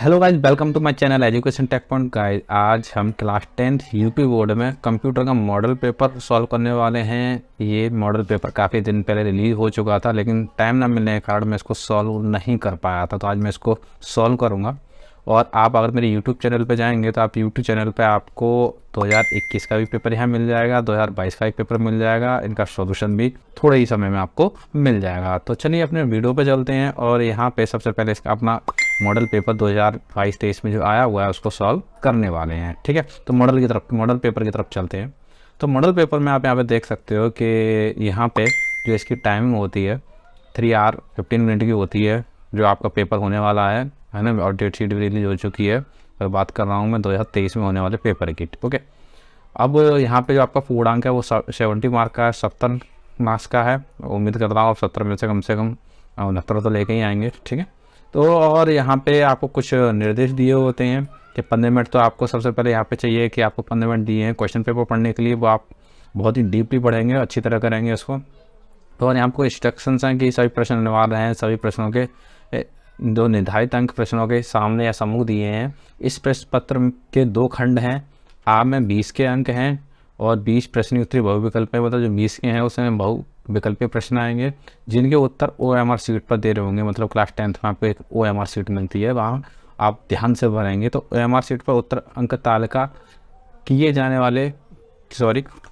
Hello guys, welcome to my channel education tech point. Guys, आज हम class 10th UP board में computer का model paper solve करने वाले हैं। ये मॉडल पेपर काफ़ी दिन पहले रिलीज़ हो चुका था, लेकिन टाइम ना मिलने के कारण मैं इसको सॉल्व नहीं कर पाया था। तो आज मैं इसको सॉल्व करूंगा। और आप अगर मेरे यूट्यूब चैनल पे जाएंगे तो आप यूट्यूब चैनल पे आपको 2021 का भी पेपर यहाँ मिल जाएगा, 2022 का एक पेपर मिल जाएगा। इनका सॉल्यूशन भी थोड़े ही समय में आपको मिल जाएगा। तो चलिए अपने वीडियो पे चलते हैं और यहाँ पे सबसे पहले इसका अपना मॉडल पेपर 2022-23 में जो आया हुआ है उसको सॉल्व करने वाले हैं। ठीक है, तो मॉडल पेपर की तरफ चलते हैं। तो मॉडल पेपर में आप यहाँ पे देख सकते हो कि यहाँ पे जो इसकी टाइमिंग होती है 3 आवर 15 मिनट की होती है, जो आपका पेपर होने वाला है ना। और डेट शीट भी रिलीज हो चुकी है। और बात कर रहा हूँ मैं 2023 में होने वाले पेपर की। ओके, अब यहाँ पे जो आपका पूर्णांक है वो 70 मार्क का है, 70 मार्क्स का है। उम्मीद कर रहा हूँ आप 70 में से कम 69 तो लेके ही आएंगे। ठीक है, तो और यहाँ पे आपको कुछ निर्देश दिए होते हैं कि 15 मिनट तो आपको सबसे पहले यहाँ पे चाहिए कि आपको 15 मिनट दिए हैं क्वेश्चन पेपर पढ़ने के लिए। वो आप बहुत ही डीपली पढ़ेंगे, अच्छी तरह करेंगे उसको। तो और यहाँ पे इंस्ट्रक्शंस हैं कि सभी प्रश्न अनिवार्य हैं। सभी प्रश्नों के जो निर्धारित अंक प्रश्नों के सामने या सम्मुख दिए हैं। इस प्रश्न पत्र के 2 खंड हैं। आ में 20 के अंक हैं और 20 प्रश्न उत्तरी बहुविकल्प है। मतलब जो 20 के हैं उसमें बहुविकल्पीय प्रश्न आएंगे, जिनके उत्तर OMR सीट पर दे रहे होंगे। मतलब क्लास 10th में आपको एक OMR सीट मिलती है, वहाँ आप ध्यान से भरेंगे। तो OMR सीट पर उत्तर अंक तालिका किए जाने वाले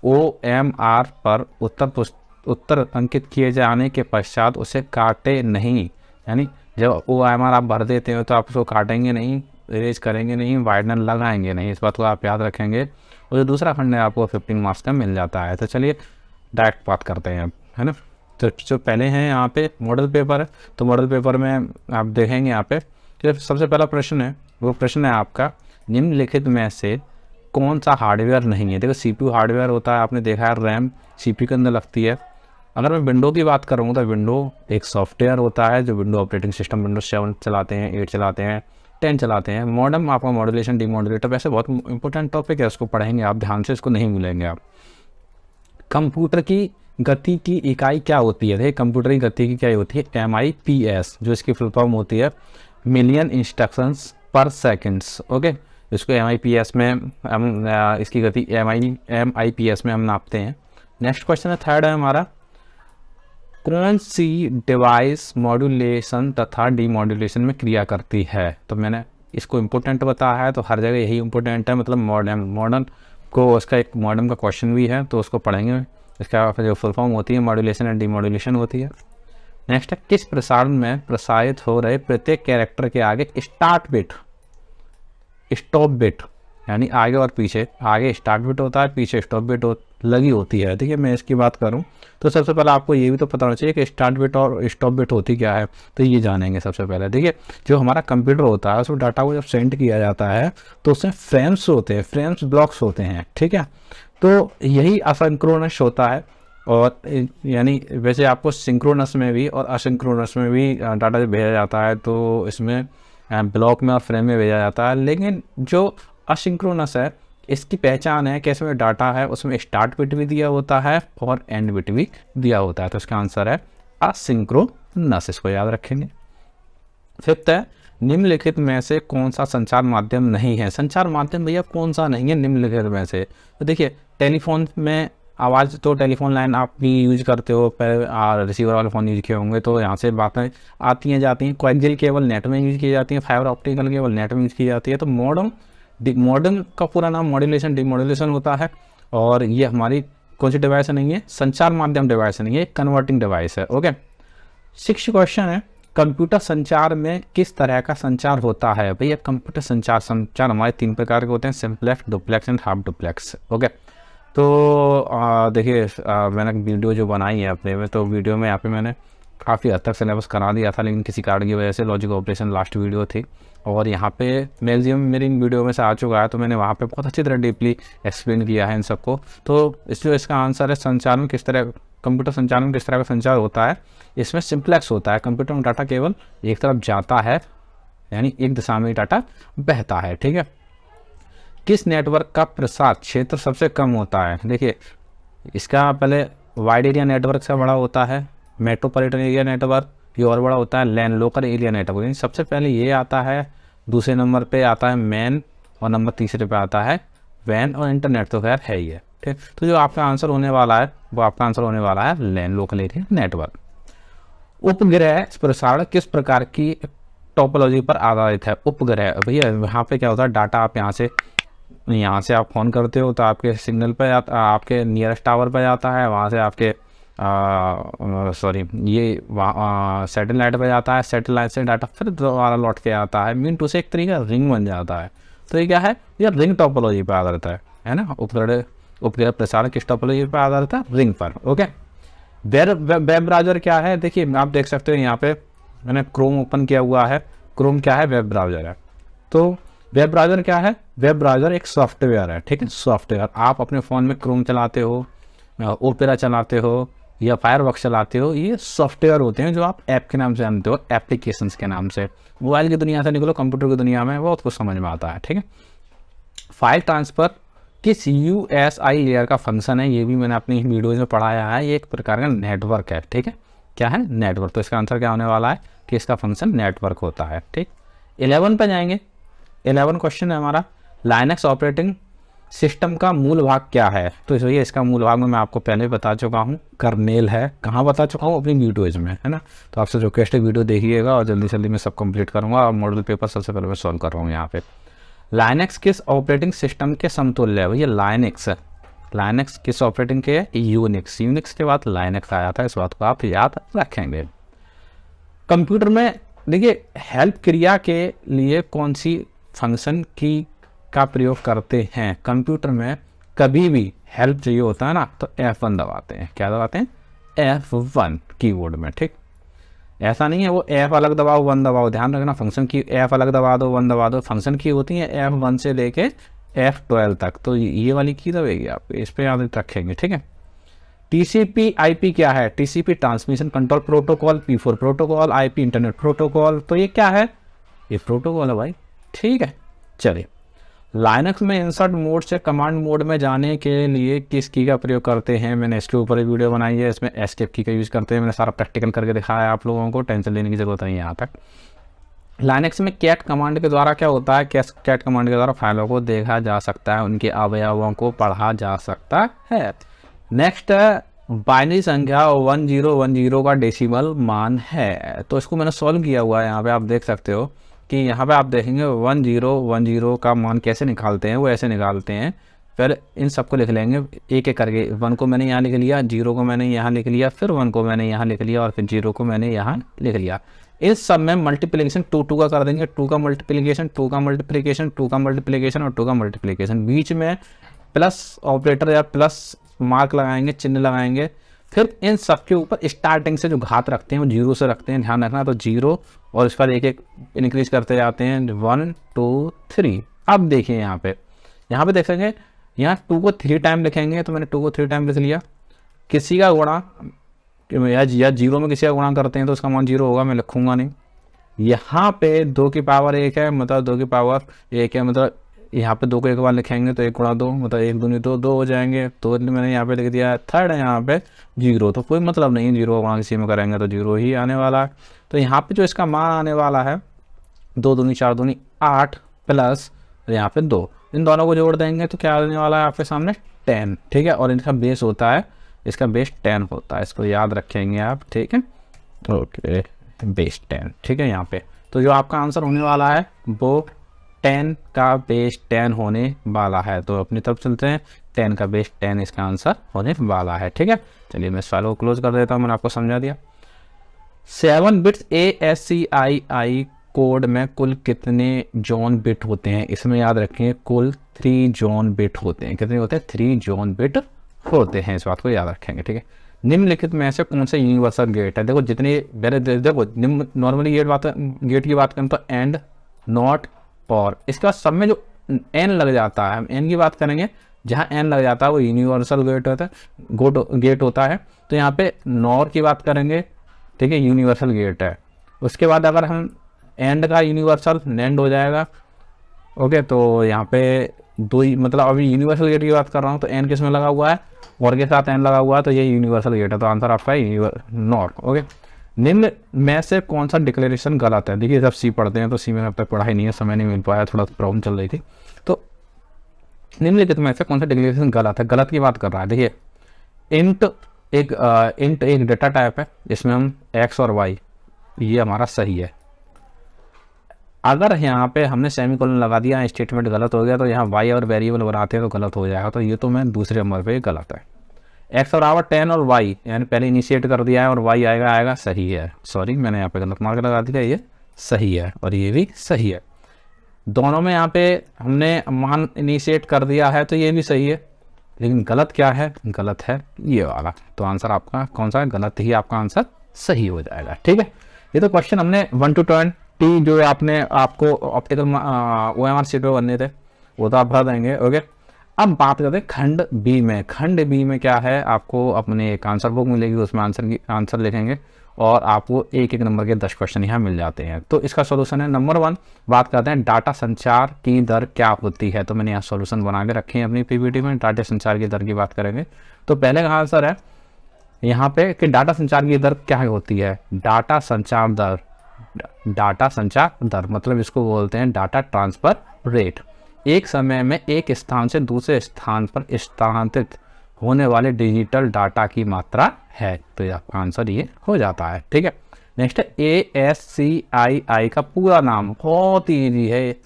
OMR पर उत्तर अंकित किए जाने के पश्चात उसे काटे नहीं। यानी जब OMR आप भर देते हो तो आप उसको काटेंगे नहीं, इरेज करेंगे नहीं, वाइडनर लगाएंगे नहीं। इस बात को आप याद रखेंगे। और जो दूसरा खंड है आपको 15 मार्क्स का मिल जाता है। तो चलिए डायरेक्ट बात करते हैं, है ना। तो जो पहले हैं यहाँ पे मॉडल पेपर है। तो मॉडल पेपर में आप देखेंगे यहाँ पे जो सबसे पहला प्रश्न है वो प्रश्न है आपका, निम्नलिखित में से कौन सा हार्डवेयर नहीं है। देखो CPU हार्डवेयर होता है, आपने देखा है रैम CPU के अंदर लगती है। अगर मैं विंडो की बात करूँ तो विंडो एक सॉफ्टवेयर होता है जो विंडो ऑपरेटिंग सिस्टम विंडोज 7 चलाते हैं, 8 चलाते हैं, 10 चलाते हैं। मॉडर्न आपका मॉड्यूलेशन डीमॉड्यूलेटर वैसे बहुत इंपॉर्टेंट टॉपिक है, उसको पढ़ेंगे आप ध्यान से, इसको नहीं भूलेंगे आप। कंप्यूटर की गति की इकाई क्या होती है। देखिए कंप्यूटर की गति की क्या होती है, MIPS, जो इसकी फुल फॉर्म होती है मिलियन इंस्ट्रक्शंस पर सेकेंड्स। ओके, इसको MIPS में हम इसकी गति MIPS में हम नापते हैं। नेक्स्ट क्वेश्चन है, थर्ड है हमारा, कौन सी डिवाइस मॉड्यूलेशन तथा डीमॉड्यूलेशन में क्रिया करती है। तो मैंने इसको इम्पोर्टेंट बताया है, तो हर जगह यही इम्पोर्टेंट है। मतलब मॉडर्न को उसका एक मॉडर्न का क्वेश्चन भी है, तो उसको पढ़ेंगे। इसका जो फुल फॉर्म होती है मॉड्यूलेशन एंड डीमॉड्यूलेशन होती है। नेक्स्ट है, किस प्रसारण में प्रसारित हो रहे प्रत्येक कैरेक्टर के आगे स्टार्ट बिट स्टॉप बिट, यानी आगे और पीछे, आगे स्टार्ट बिट होता है, पीछे स्टॉप बिट लगी होती है। देखिए मैं इसकी बात करूं तो सबसे पहले आपको ये भी तो पता होना चाहिए कि स्टार्ट बिट और स्टॉप बिट होती क्या है। तो ये जानेंगे सबसे पहले। देखिए जो हमारा कंप्यूटर होता है उसमें डाटा को जब सेंड किया जाता है तो उसमें फ्रेम्स होते हैं, फ्रेम्स ब्लॉक्स होते हैं। ठीक है, तो यही असिंक्रोनस होता है। और यानी वैसे आपको सिंक्रोनस में भी और असिंक्रोनस में भी डाटा जब भेजा जाता है तो इसमें ब्लॉक में और फ्रेम में भेजा जाता है। लेकिन जो असिंक्रोनस है इसकी पहचान है कि इसमें डाटा है उसमें स्टार्ट बिट भी दिया होता है और एंड बिट भी दिया होता है। तो इसका आंसर है असिंक्रोनस, इसको याद रखेंगे। फिफ्थ है, निम्नलिखित में से कौन सा संचार माध्यम नहीं है। संचार माध्यम भैया कौन सा नहीं है निम्नलिखित में से। तो देखिए टेलीफोन में आवाज़, तो टेलीफोन लाइन आप भी यूज करते हो, पहले रिसीवर वाले फ़ोन यूज किए होंगे, तो यहाँ से बातें आती हैं जाती हैं। कोएक्सियल केबल नेट में यूज की जाती है, फाइबर ऑप्टिकल केबल नेट में यूज की जाती है। तो मॉडर्न का पूरा नाम मॉड्यूलेशन डीमॉड्यूलेशन होता है। और ये हमारी कौन सी डिवाइस नहीं है, संचार माध्यम डिवाइस नहीं है, कन्वर्टिंग डिवाइस है। ओके, 6 क्वेश्चन है, कंप्यूटर संचार में किस तरह का संचार होता है। भैया कंप्यूटर संचार हमारे 3 प्रकार के होते हैं, simplex, duplex and half duplex. Okay, तो देखिए मैंने वीडियो जो बनाई है अपने में, तो वीडियो में यहाँ पे मैंने काफ़ी हद तक सिलेबस करा दिया था, लेकिन किसी कारण की वजह से लॉजिक ऑपरेशन लास्ट वीडियो थी और यहाँ पे मैक्सिमम मेरी इन वीडियो में से आ चुका है। तो मैंने वहाँ पे बहुत अच्छी तरह डीपली एक्सप्लेन किया है इन सबको। तो इसका आंसर है संचार में किस तरह, कंप्यूटर संचार में किस तरह का संचार होता है। इसमें सिंप्लेक्स होता है, कंप्यूटर में डाटा केवल एक तरफ जाता है, यानी एक दिशा में डाटा बहता है। ठीक है, किस नेटवर्क का प्रसार क्षेत्र सबसे कम होता है। देखिए इसका पहले वाइड एरिया नेटवर्क से बड़ा होता है, मेट्रोपॉलिटन एरिया नेटवर्क, ये और बड़ा होता है लैन लोकल एरिया नेटवर्क। सबसे पहले ये आता है दूसरे नंबर पे आता है मैन और नंबर तीसरे पे आता है वैन और इंटरनेट तो खैर है ही है। ठीक, तो जो आपका आंसर होने वाला है वो आपका आंसर होने वाला है लैन, लोकल एरिया नेटवर्क। उपग्रह प्रसारण किस प्रकार की टोपोलॉजी पर आधारित है? उपग्रह भैया यहाँ पे क्या होता है, डाटा आप यहाँ से आप फ़ोन करते हो तो आपके सिग्नल पे आपके नियरेस्ट टावर पे जाता है, वहाँ से आपके सॉरी ये सैटेलाइट पे जाता है, सैटेलाइट से डाटा फिर दोबारा लौट के आता है, मीन टू से एक तरीके का रिंग बन जाता है। तो ये क्या है, ये रिंग टोपोलॉजी पर आधारित है ना। उपग्रह प्रसारण किस टोपोलॉजी पर आधारित है? रिंग पर। ओके, वेब ब्राउज़र क्या है? देखिए आप देख सकते हो यहाँ पे मैंने क्रोम ओपन किया हुआ है। क्रोम क्या है? वेब ब्राउज़र है। तो वेब ब्राउज़र क्या है? वेब ब्राउज़र एक सॉफ्टवेयर है, ठीक है, सॉफ्टवेयर। आप अपने फ़ोन में क्रोम चलाते हो, ओपेरा चलाते हो या फायरवॉक्स चलाते हो, ये सॉफ्टवेयर होते हैं जो आप ऐप के नाम से जानते हो, एप्लीकेशंस के नाम से। मोबाइल की दुनिया से निकलो, कंप्यूटर की दुनिया में बहुत कुछ समझ में आता है, ठीक है। फाइल ट्रांसफ़र किस USI लेयर का फंक्शन है? ये भी मैंने अपनी वीडियोज़ में पढ़ाया है। ये एक प्रकार का नेटवर्क है, ठीक है। क्या है? नेटवर्क। तो इसका आंसर क्या होने वाला है कि इसका फंक्शन नेटवर्क होता है, ठीक। 11 पे जाएंगे। 11 क्वेश्चन है हमारा, लाइनक्स ऑपरेटिंग सिस्टम का मूल भाग क्या है? तो ये इसका मूल भाग में मैं आपको पहले बता चुका हूँ, कर्नेल है। कहाँ बता चुका हूँ? अपनी वीडियोज़ में, है ना। तो आपसे रिक्वेस्ट है वीडियो देखिएगा और जल्दी जल्दी मैं सब कंप्लीट करूँगा और मॉडल पेपर सबसे पहले मैं सॉल्व कर रहा हूँ यहाँ पे। लाइनक्स किस ऑपरेटिंग सिस्टम के समतुल्य है? भैया लाइनक्स, लाइनक्स किस ऑपरेटिंग के है? यूनिक्स। यूनिक्स के बाद लाइनक्स आया था, इस बात को आप याद रखेंगे। कंप्यूटर में देखिए हेल्प क्रिया के लिए कौन सी फंक्शन की का प्रयोग करते हैं? कंप्यूटर में कभी भी हेल्प चाहिए होता है ना तो F1 दबाते हैं। क्या दबाते हैं? F1 कीबोर्ड में, ठीक। ऐसा नहीं है वो F अलग दबाओ 1 दबाओ, ध्यान रखना। फंक्शन की F अलग दबा दो 1 दबा दो, फंक्शन की होती है F1 से लेके F12 तक। तो ये वाली की दबेगी आप, इस पर याद रखेंगे, ठीक है। TCP IP क्या है? TCP transmission control protocol, P4 protocol, IP internet protocol. तो ये क्या है? ये प्रोटोकॉल है भाई, ठीक है। चलिए, लाइनक्स में इंसर्ट मोड से कमांड मोड में जाने के लिए किस की का प्रयोग करते हैं? मैंने इसके ऊपर एक वीडियो बनाई है, इसमें एस्केप की का यूज़ करते हैं। मैंने सारा प्रैक्टिकल करके दिखाया है आप लोगों को, टेंशन लेने की जरूरत नहीं है यहाँ तक। लाइनक्स में कैट कमांड के द्वारा क्या होता है? कैट कमांड के द्वारा फाइलों को देखा जा सकता है, उनके अवयवों को पढ़ा जा सकता है। नेक्स्ट बाइनरी संख्या 1010 का डेसिमल मान है। तो इसको मैंने सॉल्व किया हुआ है, यहाँ पे आप देख सकते हो कि यहाँ पे आप देखेंगे 1010 का मान कैसे निकालते हैं। वो ऐसे निकालते हैं, फिर इन सबको लिख लेंगे एक एक करके। 1 को मैंने यहाँ लिख लिया, 0 को मैंने यहाँ लिख लिया, फिर 1 को मैंने यहाँ लिख लिया और फिर 0 को मैंने यहाँ लिख लिया। इस सब में मल्टीप्लिकेशन 2 का कर देंगे। 2 का मल्टीप्लिकेशन, 2 का मल्टीप्लिकेशन, 2 का मल्टीप्लिकेशन और 2 का मल्टीप्लिकेशन। बीच में प्लस ऑपरेटर या प्लस मार्क लगाएंगे, चिन्ह लगाएंगे। फिर इन सब के ऊपर स्टार्टिंग से जो घात रखते हैं वो 0 से रखते हैं, ध्यान रखना। तो 0 और इस पर एक एक इंक्रीज करते जाते हैं, 1 2 3। अब देखिए यहाँ पे देखेंगे, यहाँ 2 को 3 टाइम लिखेंगे। तो मैंने 2 को 3 टाइम लिख लिया। किसी का गुणा या 0 में किसी का गुणा करते हैं तो उसका मान 0 होगा, मैं लिखूंगा नहीं। यहाँ पे 2 की पावर 1 है, मतलब 2 की पावर 1 है, मतलब यहाँ पे 2 को एक बार लिखेंगे तो 1 गुणा 2, मतलब 1 दूनी 2, 2 हो जाएंगे। तो मैंने यहाँ पे लिख दिया। थर्ड है यहाँ पे 0, तो कोई मतलब नहीं, 0 गुणा किसी में करेंगे तो 0 ही आने वाला है। तो यहाँ पे जो इसका मान आने वाला है 2 दूनी 4 दूनी 8 प्लस यहाँ पे 2, इन दोनों को जोड़ देंगे तो क्या आने वाला है आपके सामने? 10, ठीक है। और इनका बेस होता है, इसका बेस 10 होता है, इसको याद रखेंगे आप, ठीक है। ओके, बेस 10, ठीक है यहाँ पे। तो जो आपका आंसर होने वाला है वो 10 का बेस 10 होने वाला है। तो अपनी तरफ चलते हैं, 10 का बेस 10 इसका आंसर होने वाला है, ठीक है। चलिए मैं इस फाइल को क्लोज कर देता हूँ, मैंने आपको समझा दिया। 7 बिट्स ASCII कोड में कुल कितने जॉन बिट होते हैं? इसमें याद रखें कुल 3 जॉन बिट होते हैं। कितने होते हैं? 3 जॉन बिट होते हैं, इस बात को याद रखेंगे, ठीक है। निम्नलिखित में से कौन सा यूनिवर्सल गेट है? देखो जितने देखो नॉर्मली गेट की बात करें तो एंड, नॉट, और इसके बाद सब में जो एन लग जाता है, हम एन की बात करेंगे, जहाँ एन लग जाता है वो यूनिवर्सल गेट होता है। तो यहाँ पे नॉर की बात करेंगे, ठीक है, यूनिवर्सल गेट है। उसके बाद अगर हम एंड का यूनिवर्सल नेंड हो जाएगा, ओके। तो यहाँ पे 2 ही, मतलब अभी यूनिवर्सल गेट की बात कर रहा हूँ तो एन किस में लगा हुआ है? और के साथ एन लगा हुआ है, तो ये यूनिवर्सल गेट है। तो आंसर आपका है नॉर, ओके। निम्न में से कौन सा डिक्लेरेशन गलत है? देखिए जब सी पढ़ते हैं तो सी में अब तक पढ़ाई नहीं है, समय नहीं मिल पाया, थोड़ा प्रॉब्लम चल रही थी। तो निम्नलिखित में से कौन सा डिक्लेरेशन गलत है? गलत की बात कर रहा है। देखिए इंट एक डेटा टाइप है, इसमें हम एक्स और वाई, ये हमारा सही है। अगर यहाँ पे हमने सेमीकोलन लगा दिया, स्टेटमेंट गलत हो गया, तो यहाँ वाई और वेरिएबल बनाते हैं तो गलत हो जाएगा। तो ये तो मैं दूसरे नंबर पे गलत है। एक्स बराबर 10 और वाई, यानी पहले इनिशिएट कर दिया है और वाई आएगा सही है। सॉरी मैंने यहाँ पे गलत मार्क लगा दिया, ये सही है और ये भी सही है। दोनों में यहाँ पे हमने मान इनिशिएट कर दिया है तो ये भी सही है, लेकिन गलत क्या है? गलत है ये वाला। तो आंसर आपका कौन सा है? गलत ही आपका आंसर सही हो जाएगा। ठीक है, ये तो क्वेश्चन हमने 1 to 20 जो आपने आपको ऑप्टिकल OMR शीट पे बनने थे वो तो आप भर देंगे। ओके, अब बात करते हैं खंड बी में। खंड बी में क्या है? आपको अपने एक आंसर बुक मिलेगी, उसमें आंसर लिखेंगे और आपको एक नंबर के 10 क्वेश्चन यहाँ मिल जाते हैं। तो इसका सॉल्यूशन है नंबर 1, बात करते हैं डाटा संचार की दर क्या होती है। तो मैंने यहाँ सॉल्यूशन बना के रखे हैं अपनी पीपीटी में, डाटा संचार की दर की बात करेंगे। तो पहले का आंसर है यहाँ पे कि डाटा संचार की दर क्या होती है? डाटा संचार दर मतलब इसको बोलते हैं डाटा ट्रांसफर रेट। एक समय में एक स्थान से दूसरे स्थान पर स्थानांतरित होने वाले डिजिटल डाटा की मात्रा है। तो ये आपका आंसर ये हो जाता है। ठीक है, नेक्स्ट है ASCII का पूरा नाम, बहुत ईजी है,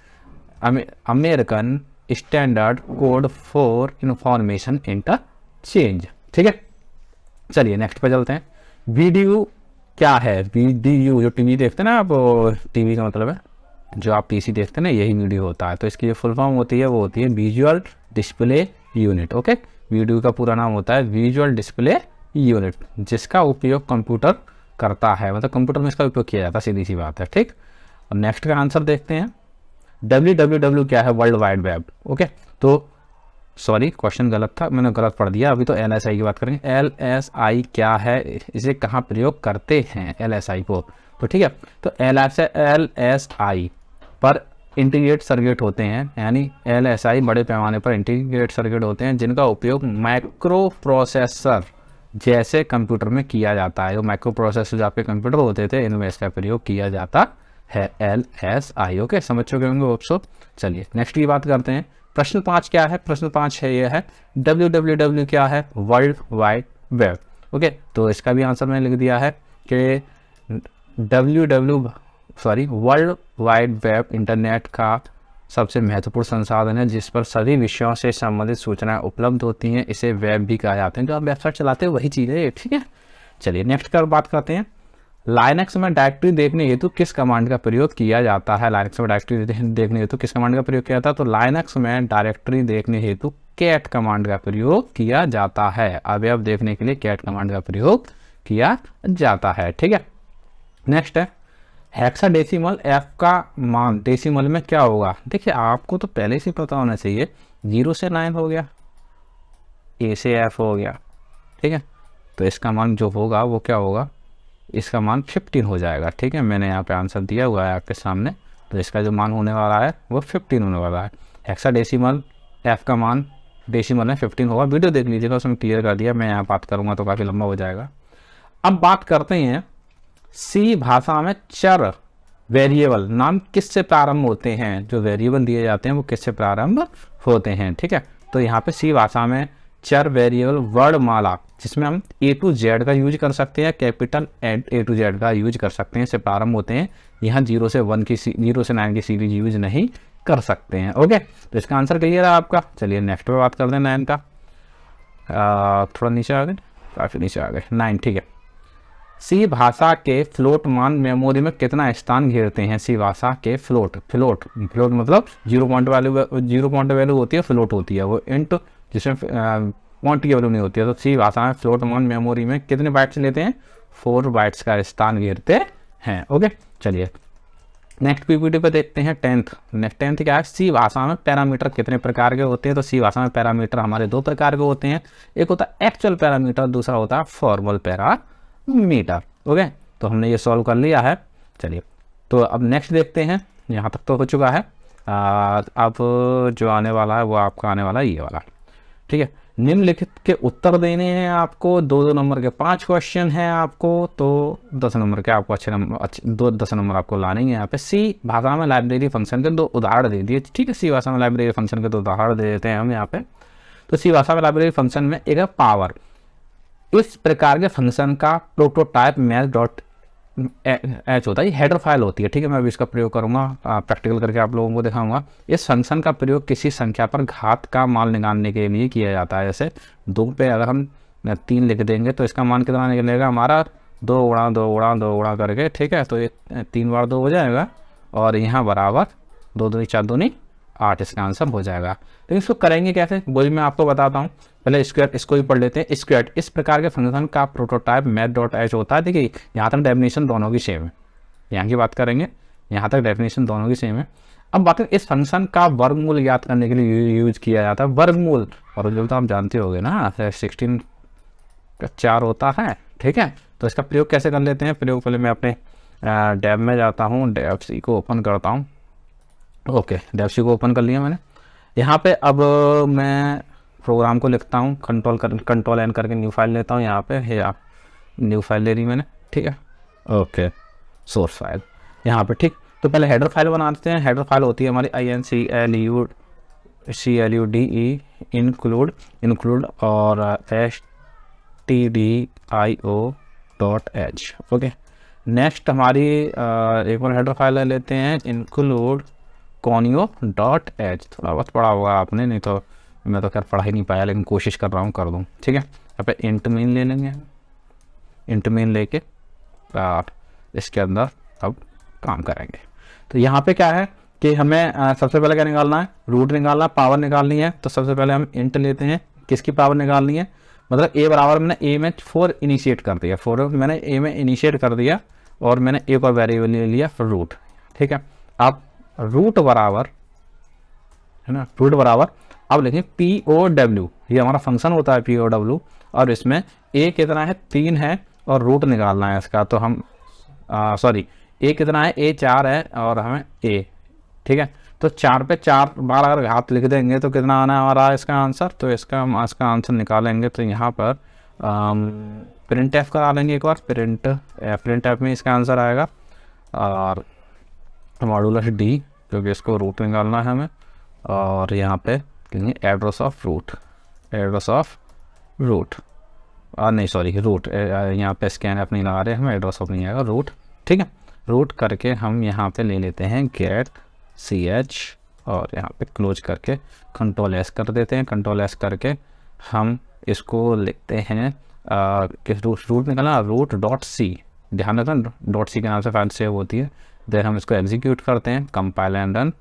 American standard code for information interchange. ठीक है, चलिए नेक्स्ट पे चलते हैं। वीडियो क्या है? वीडियो जो टीवी देखते हैं ना आप, टीवी का मतलब है जो आप पीसी देखते हैं ना, यही वीडियो होता है। तो इसकी जो फुल फॉर्म होती है वो होती है visual display unit. Okay, video का पूरा नाम होता है विजुअल डिस्प्ले यूनिट, जिसका उपयोग कंप्यूटर करता है, मतलब कंप्यूटर में इसका उपयोग किया जाता है, सीधी सी बात है। ठीक, और नेक्स्ट का आंसर देखते हैं। www क्या है? World wide web. ओके, तो सॉरी क्वेश्चन गलत था, मैंने गलत पढ़ दिया। अभी तो LSI की बात करेंगे। LSI क्या है? इसे कहाँ प्रयोग करते हैं LSI को? तो ठीक है, तो LSI पर इंटीग्रेटेड सर्किट होते हैं, यानी LSI बड़े पैमाने पर इंटीग्रेटेड सर्किट होते हैं जिनका उपयोग माइक्रो प्रोसेसर जैसे कंप्यूटर में किया जाता है। जो माइक्रो प्रोसेसर जो आपके कंप्यूटर होते थे, इनमें इसका प्रयोग किया जाता है LSI। ओके, समझ चुके होंगे ऑप्शन। चलिए नेक्स्ट की बात करते हैं। प्रश्न 5 क्या है? प्रश्न 5 है ये है www क्या है? World wide web. ओके, तो इसका भी आंसर मैंने लिख दिया है कि वर्ल्ड वाइड वेब इंटरनेट का सबसे महत्वपूर्ण संसाधन है जिस पर सभी विषयों से संबंधित सूचनाएं उपलब्ध होती हैं। इसे वेब भी कहा जाता है। जो आप वेबसाइट चलाते हैं वही चीज़ है। ठीक है, चलिए नेक्स्ट का बात करते हैं। लाइनक्स में डायरेक्टरी देखने हेतु किस कमांड का प्रयोग किया जाता है? लाइनक्स में डायरेक्टरी देखने हेतु किस कमांड का प्रयोग किया जाता है? तो लाइनक्स में डायरेक्टरी देखने हेतु कैट कमांड का प्रयोग किया जाता है। अवयव देखने के लिए कैट कमांड का प्रयोग किया जाता है। ठीक है, नेक्स्ट है हेक्साडेसिमल एफ का मान डेसिमल में क्या होगा? देखिए आपको तो पहले से पता होना चाहिए, 0 से 9 हो गया, A से F हो गया। ठीक है, तो इसका मान जो होगा वो क्या होगा? इसका मान 15 हो जाएगा। ठीक है, मैंने यहाँ पे आंसर दिया हुआ है आपके सामने, तो इसका जो मान होने वाला है वो 15 होने वाला है। हेक्साडेसिमल एफ का मान डेसिमल में 15 होगा। वीडियो देख लीजिएगा, उसमें क्लियर कर दिया। मैं यहाँ बात करूँगा तो काफ़ी लंबा हो जाएगा। अब बात करते हैं सी भाषा में चर वेरिएबल नाम किससे प्रारंभ होते हैं? जो वेरिएबल दिए जाते हैं वो किससे प्रारंभ होते हैं? ठीक है, तो यहाँ पे सी भाषा में चर वेरिएबल वर्णमाला, जिसमें हम A to Z का यूज कर सकते हैं, कैपिटल A to Z का यूज कर सकते हैं, से प्रारंभ होते हैं। यहाँ 0 से 9 की सीरीज यूज नहीं कर सकते हैं। ओके, तो इसका आंसर क्लियर है आपका। चलिए नेक्स्ट पे बात करते हैं 9 का। थोड़ा नीचे आ गए, काफ़ी नीचे आ गए 9। ठीक है, सी भाषा के फ्लोट मान मेमोरी में कितना स्थान घेरते हैं? सी भाषा के फ्लोट मतलब 0 पॉइंट वैल्यू होती है, फ्लोट होती है वो इंट, जिसमें पॉइंट की वैल्यू नहीं होती है। तो सी भाषा में फ्लोट मान मेमोरी में कितने बाइट्स लेते हैं? 4 बाइट्स का स्थान घेरते हैं। ओके, चलिए नेक्स्ट पीपीटी पे देखते हैं 10th क्या है? सी भाषा में पैरामीटर कितने प्रकार के होते हैं? तो सी भाषा में पैरामीटर हमारे 2 प्रकार के होते हैं। एक होता है एक्चुअल पैरामीटर, दूसरा होता है फॉर्मल पैरामीटर। ओके, तो हमने ये सॉल्व कर लिया है। चलिए तो अब नेक्स्ट देखते हैं। यहाँ तक तो हो चुका है। अब जो आने वाला है वो आपका आने वाला है ये वाला। ठीक है, निम्नलिखित के उत्तर देने हैं आपको, 2-2 नंबर के 5 क्वेश्चन हैं आपको, तो 10 नंबर के आपको अच्छे नंबर, अच्छे 10 नंबर आपको लाने हैं यहाँ पे। सी भाषा में लाइब्रेरी फंक्शन के 2 उदाहरण दे दिए, ठीक है। सी भाषा में लाइब्रेरी फंक्शन के 2 उदाहरण दे देते हैं हम यहाँ पे। तो सी भाषा में लाइब्रेरी फंक्शन में एक है पावर। इस प्रकार के फंक्शन का प्रोटोटाइप मैथ डॉट एच होता है, ये हेडर फाइल होती है, ठीक है। मैं अभी इसका प्रयोग करूँगा, प्रैक्टिकल करके आप लोगों को दिखाऊंगा। इस फंक्शन का प्रयोग किसी संख्या पर घात का मान निकालने के लिए किया जाता है। जैसे 2 पे अगर हम 3 लिख देंगे तो इसका मान कितना निकलेगा हमारा, 2 गुणा 2 गुणा 2 गुणा करके, ठीक है। तो ये 3 बार 2 हो जाएगा और यहाँ बराबर 2 दूनी 4 दूनी 8 इसका आंसर हो जाएगा। लेकिन इसको करेंगे कैसे वो भी मैं आपको बताता हूँ। पहले स्क्वायर, इसको ही पढ़ लेते हैं। स्क्वायर इस प्रकार के फंक्शन का प्रोटोटाइप मैथ डॉट एच होता है। देखिए यहाँ तक डेफिनेशन दोनों की सेम है, यहाँ की बात करेंगे, यहाँ तक डेफिनेशन दोनों की सेम है। अब बात इस फंक्शन का वर्गमूल याद करने के लिए यूज किया जाता है। वर्गमूल तो आप जानते होंगे ना, 16 का 4 होता है, ठीक है। तो इसका प्रयोग कैसे कर लेते हैं, प्रयोग पहले मैं अपने डैब में जाता हूँ, डैब सी को ओपन करता हूँ। ओके, डैब सी को ओपन कर लिया मैंने। यहाँ पे अब मैं प्रोग्राम को लिखता हूँ, कंट्रोल एन करके न्यू फाइल लेता हूँ। यहाँ पे है आप न्यू फाइल ले रही मैंने, ठीक है। ओके, सोर्स फाइल यहाँ पे, ठीक। तो पहले हेडर फाइल बना देते हैं। हेडर फाइल होती है हमारी include इंक्लूड और stdio.h। ओके, नेक्स्ट हमारी एक और हेडर फाइल लेते हैं, include conio.h। थोड़ा बहुत पढ़ा होगा आपने, नहीं तो मैं तो खैर पढ़ा ही नहीं पाया, लेकिन कोशिश कर रहा हूँ कर दूँ, ठीक है। यहाँ पे इंट मेन ले लेंगे, इंट मेन लेके इसके अंदर अब काम करेंगे। तो यहाँ पे क्या है कि हमें सबसे पहले क्या निकालना है, रूट निकालना, पावर निकालनी है। तो सबसे पहले हम इंट लेते हैं, किसकी पावर निकालनी है, मतलब ए बराबर मैंने ए में 4 इनिशिएट कर दिया, 4 मैंने ए में इनिशिएट कर दिया और मैंने एक और वेरिएबल ले लिया फिर रूट, ठीक है। अब रूट बराबर है ना, रूट बराबर अब लिखें POW, ये हमारा फंक्शन होता है POW, और इसमें ए कितना है 3 है और रूट निकालना है इसका। तो हम सॉरी ए कितना है, ए 4 है और हमें ए, ठीक है। तो 4 पे 4 बार अगर घात लिख देंगे तो कितना आना है हमारा इसका आंसर। तो इसका आंसर निकालेंगे तो यहाँ पर प्रिंट एफ करा लेंगे एक बार, प्रिंट एफ में इसका आंसर आएगा और मॉडुलस डी, क्योंकि इसको रूट निकालना है हमें। और यहाँ पे एड्रेस ऑफ रूट, नहीं सॉरी रूट, यहाँ पे स्कैन एफ नहीं लगा रहे हम, एड्रेस ऑफ नहीं आएगा, रूट, ठीक है। रूट करके हम यहाँ पे ले लेते हैं गेट ch और यहाँ पे क्लोज करके कंट्रोल एस कर देते हैं। कंट्रोल एस करके हम इसको लिखते हैं किस रूट निकालना, रूट डॉट सी, ध्यान रखना डॉट सी के नाम से फाइल सेव होती है। देन हम इसको एग्जीक्यूट करते हैं, कंपाइल एंड रन।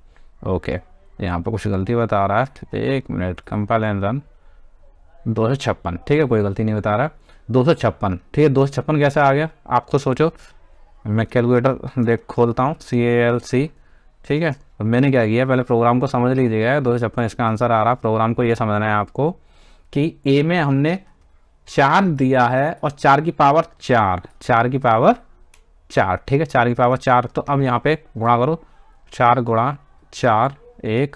ओके, यहाँ पे कुछ गलती बता रहा है, 1 मिनट, कंपाइल एंड रन 256, ठीक है, कोई गलती नहीं बता रहा है, 256, ठीक है। 256 कैसे आ गया आप तो सोचो, मैं कैलकुलेटर देख खोलता हूँ, CALC, ठीक है। तो मैंने क्या किया, पहले प्रोग्राम को समझ लीजिएगा, 256 इसका आंसर आ रहा। प्रोग्राम को ये समझना है आपको कि ए में हमने 4 दिया है और 4 की पावर 4, 4 की पावर 4, ठीक है, 4 की पावर 4। तो अब यहाँ पे गुणा करो, 4 गुणा 4, 1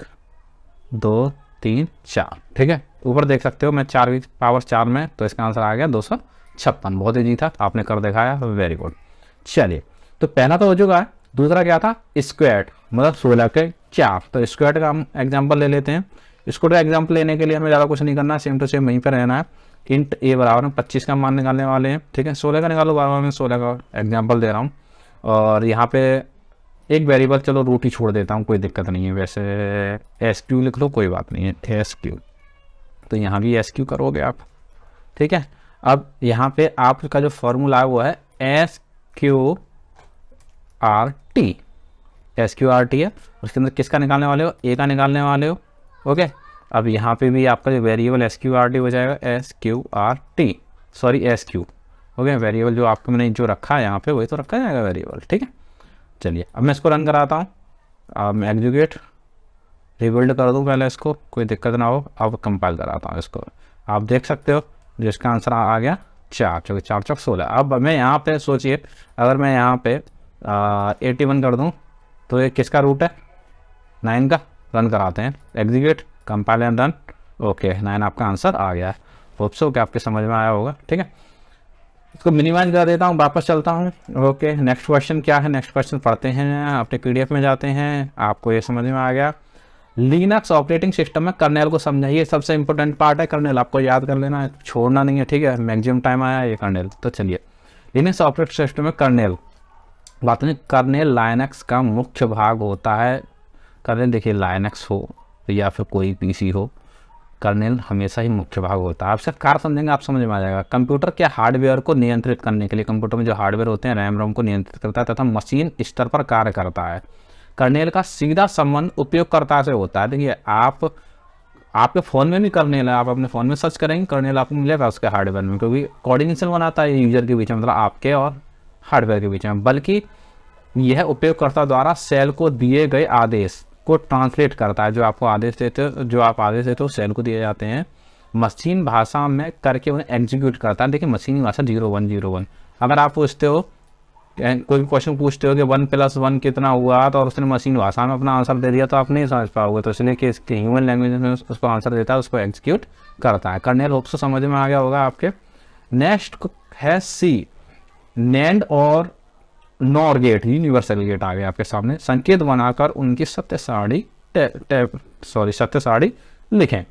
2 3 4, ठीक है। ऊपर देख सकते हो मैं 4 की पावर 4 में, तो इसका आंसर आ गया 256। बहुत ईजी था, आपने कर दिखाया, वेरी गुड। चलिए, तो पहला तो हो चुका है। दूसरा क्या था, स्क्वायर, मतलब 16 के 4। तो स्क्वायर का हम एग्जांपल ले लेते हैं। स्क्वायर का एग्जांपल लेने के लिए हमें ज़्यादा कुछ नहीं करना, सेम टू सेम वहीं पर रहना है। इंट ए बराबर 25 का मान निकालने वाले हैं, ठीक है। 16 का निकालो, बार मैं 16 का एग्जाम्पल दे रहा हूँ। और यहाँ पे एक वेरिएबल, चलो रूट ही छोड़ देता हूँ, कोई दिक्कत नहीं है। वैसे SQ लिख लो, कोई बात नहीं है, SQ। तो यहाँ भी SQ करोगे आप, ठीक है। अब यहाँ पे आपका जो फॉर्मूला है वो है SQRT है। उसके अंदर किसका निकालने वाले हो, ए का निकालने वाले हो, ओके। अब यहाँ पे भी आपका जो वेरिएबल SQRT हो जाएगा, SQ, ओके। वेरिएबल जो आपको मैंने जो रखा है यहाँ पे वही तो रखा जाएगा वेरिएबल, ठीक है। चलिए, अब मैं इसको रन कराता हूँ। अब मैं एग्जीक्यूट रिबिल्ड कर दूँ पहले इसको, कोई दिक्कत ना हो। अब कंपाइल कराता हूँ इसको, आप देख सकते हो जिसका आंसर आ गया 4, चौके 4 चौक 16। अब मैं यहाँ पे सोचिए, अगर मैं यहाँ पे 81 कर दूँ तो ये किसका रूट है, 9 का। रन कराते हैं, execute, compile and run. Okay 9 आपका आंसर आ गया है। होप सो कि आपके समझ में आया होगा। ठीक है, इसको मिनिमाइज कर देता हूँ, वापस चलता हूँ। ओके, नेक्स्ट क्वेश्चन क्या है, नेक्स्ट क्वेश्चन पढ़ते हैं, अपने पीडीएफ में जाते हैं। आपको ये समझ में आ गया। लिनक्स ऑपरेटिंग सिस्टम में कर्नेल को समझाइए, सबसे इंपॉर्टेंट पार्ट है कर्नेल, आपको याद कर लेना है, छोड़ना नहीं है। ठीक है, मैक्सिमम टाइम आया ये कर्नेल। तो चलिए, लिनक्स ऑपरेटिंग सिस्टम में कर्नेल बात नहीं, कर्नेल लाइनक्स का मुख्य भाग होता है। कर्नेल देखिए, लाइनक्स हो या फिर कोई पीसी हो, कर्नेल हमेशा ही मुख्य भाग होता है। आप सिर्फ कार समझेंगे, आप समझ में आ जाएगा। कंप्यूटर के हार्डवेयर को नियंत्रित करने के लिए, कंप्यूटर में जो हार्डवेयर होते हैं रैम रोम को नियंत्रित करता है तथा मशीन स्तर पर कार्य करता है। कर्नेल का सीधा संबंध उपयोगकर्ता से होता है। देखिए, आपके फ़ोन में भी कर्नेल है, आप अपने फ़ोन में सर्च करेंगे कर्नेल आपको मिलेगा उसके हार्डवेयर में, क्योंकि कोऑर्डिनेशन बनाता है यूजर के बीच में, मतलब आपके और हार्डवेयर के बीच में। बल्कि यह उपयोगकर्ता द्वारा सेल को दिए गए आदेश को ट्रांसलेट करता है। जो आपको आदेश देते हो, जो आप आदेश देते हो सेल को दिए जाते हैं, मशीन भाषा में करके उन्हें एग्जीक्यूट करता है। देखिए, मशीन भाषा 0101। अगर आप पूछते हो, कोई भी क्वेश्चन पूछते हो कि 1 + 1 कितना हुआ, तो और उसने मशीन भाषा में अपना आंसर दे दिया तो आप नहीं समझ पाओगे। तो इसलिए कि इसके ह्यूमन लैंग्वेज में उसको आंसर देता है, उसको एग्जीक्यूट करता है। कर्नेल होप से समझ में आ गया होगा आपके। नेक्स्ट है सी, नैंड और नॉर गेट, यूनिवर्सल गेट आ गया आपके सामने। संकेत बनाकर उनकी सत्य सारणी लिखें।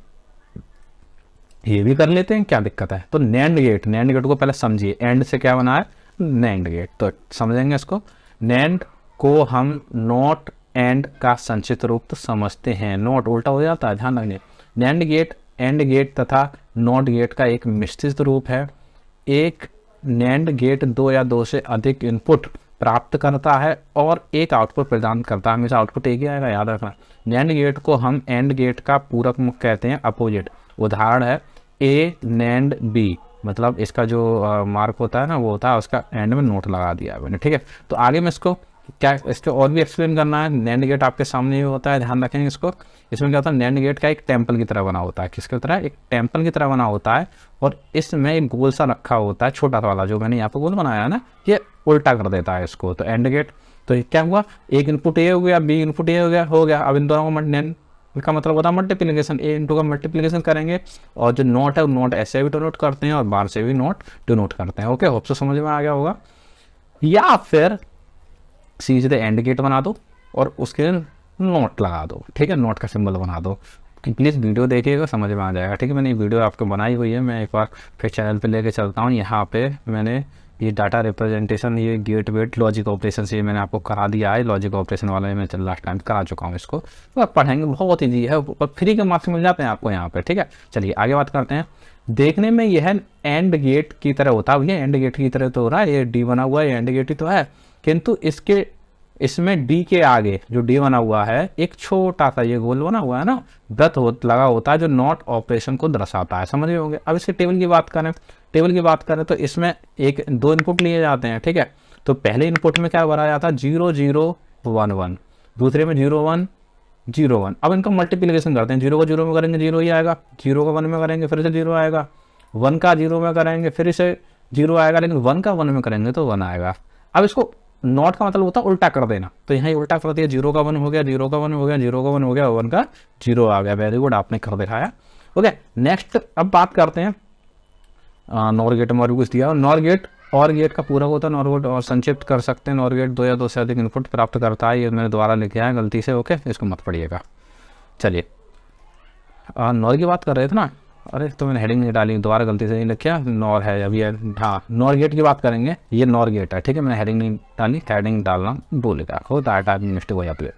ये भी कर लेते हैं, क्या दिक्कत है। तो नैंड गेट, नैंड गेट को पहले समझिए, एंड से क्या बना है, नैंड गेट। तो समझेंगे इसको। नैंड को हम नॉट एंड का संक्षिप्त रूप तो समझते हैं, नॉट उल्टा हो जाता है, ध्यान रखिए। नैंड गेट एंड गेट तथा नॉट गेट का एक मिश्रित रूप है। एक नैंड गेट 2 या 2 से अधिक इनपुट प्राप्त करता है और एक आउटपुट प्रदान करता है। हमेशा आउटपुट एक ही आएगा, याद रखना। नैंड गेट को हम एंड गेट का पूरक मुख कहते हैं, अपोजिट। उदाहरण है ए नैंड बी, मतलब इसका जो मार्क होता है ना, वो होता है उसका एंड में नोट लगा दिया है मैंने। ठीक है, तो आगे में इसको क्या, इसको और भी एक्सप्लेन करना है। नैंड गेट आपके सामने ही होता है, ध्यान रखेंगे इसको। इसमें क्या होता है, नैंड गेट का एक टेम्पल की तरह बना होता है। किसकी तरह, एक टेम्पल की तरह बना होता है, और इसमें एक गोल सा रखा होता है, छोटा सा वाला जो मैंने यहाँ पे गोल बनाया है ना, ये उल्टा कर देता है इसको। तो एंड गेट, तो क्या हुआ, एक इनपुट ए हो गया, बी इनपुट ए हो गया। अब इन दोनों को नैंड का मतलब होता है मल्टीप्लिकेशन, ए इंटू का मल्टीप्लिकेशन करेंगे, और जो नोट है वो नोट ऐसे भी डिनोट करते हैं और बाहर से भी नोट डिनोट करते हैं। ओके, होप सो समझ में आ गया होगा। या फिर सीधे एंड गेट बना दो और उसके नोट लगा दो। ठीक है, नोट का सिंबल बना दो। प्लीज़ वीडियो देखिएगा, समझ में आ जाएगा। ठीक है, मैंने ये वीडियो आपको बनाई हुई है, मैं एक बार फिर चैनल पे लेके चलता हूँ। यहाँ पे मैंने ये डाटा रिप्रेजेंटेशन, ये गेट वेट लॉजिक ऑपरेशन से मैंने आपको करा दिया है। लॉजिक ऑपरेशन वाला मैं लास्ट टाइम करा चुका हूँ इसको, तो आप पढ़ेंगे, बहुत ईजी है, फ्री के मार्क्स मिल जाते हैं आपको यहाँ पे। ठीक है, चलिए आगे बात करते हैं। देखने में यह एंड गेट की तरह होता है, ये एंड गेट की तरह तो हो रहा है, ये डी बना हुआ है, एंड गेट ही तो है, किंतु इसमें डी के आगे जो डी बना हुआ है एक छोटा सा ये गोल बना हुआ है ना, वृत्त लगा होता है, जो नॉट ऑपरेशन को दर्शाता है। समझ रहे होंगे। अब इसके टेबल की बात करें, तो इसमें 2 इनपुट लिए जाते हैं। ठीक है, तो पहले इनपुट में क्या भरा जाता है, 0 0 1 1, दूसरे में 0 1 0 1। अब इनका मल्टीप्लिकेशन करते हैं, 0 को 0 में करेंगे 0 ही आएगा, 0 को 1 में करेंगे फिर से 0 आएगा, 1 का 0 में करेंगे फिर से 0 आएगा, लेकिन 1 का 1 में करेंगे तो 1 आएगा। अब इसको नॉट का मतलब होता है उल्टा कर देना, तो यहाँ उल्टा कर दिया, 0 का 1 हो गया, 0 का 1 हो गया, 0 का 1 हो गया, 1 का 0 आ गया। वेरी गुड, आपने कर दिखाया। ओके, नेक्स्ट अब बात करते हैं नॉर गेट में और कुछ दिया। नॉर गेट और गेट का पूरा होता है, नॉर गेट और संक्षिप्त कर सकते हैं। नॉर गेट 2 या 2 से अधिक इनपुट प्राप्त करता है, ये मैंने दोबारा लिखा है गलती से। ओके, इसको मत पढ़िएगा। चलिए, नॉर की बात कर रहे थे ना, अरे तो मैंने हेडिंग नहीं डाली, दोबारा गलती से नहीं लिखा, नॉर है अभी। हाँ, नॉर गेट की बात करेंगे, ये नॉर गेट है। ठीक है, मैंने हेडिंग नहीं डाली, हेडिंग डालना भूल गया, होता है, टाइपिंग मिस्टेक हो जाती है।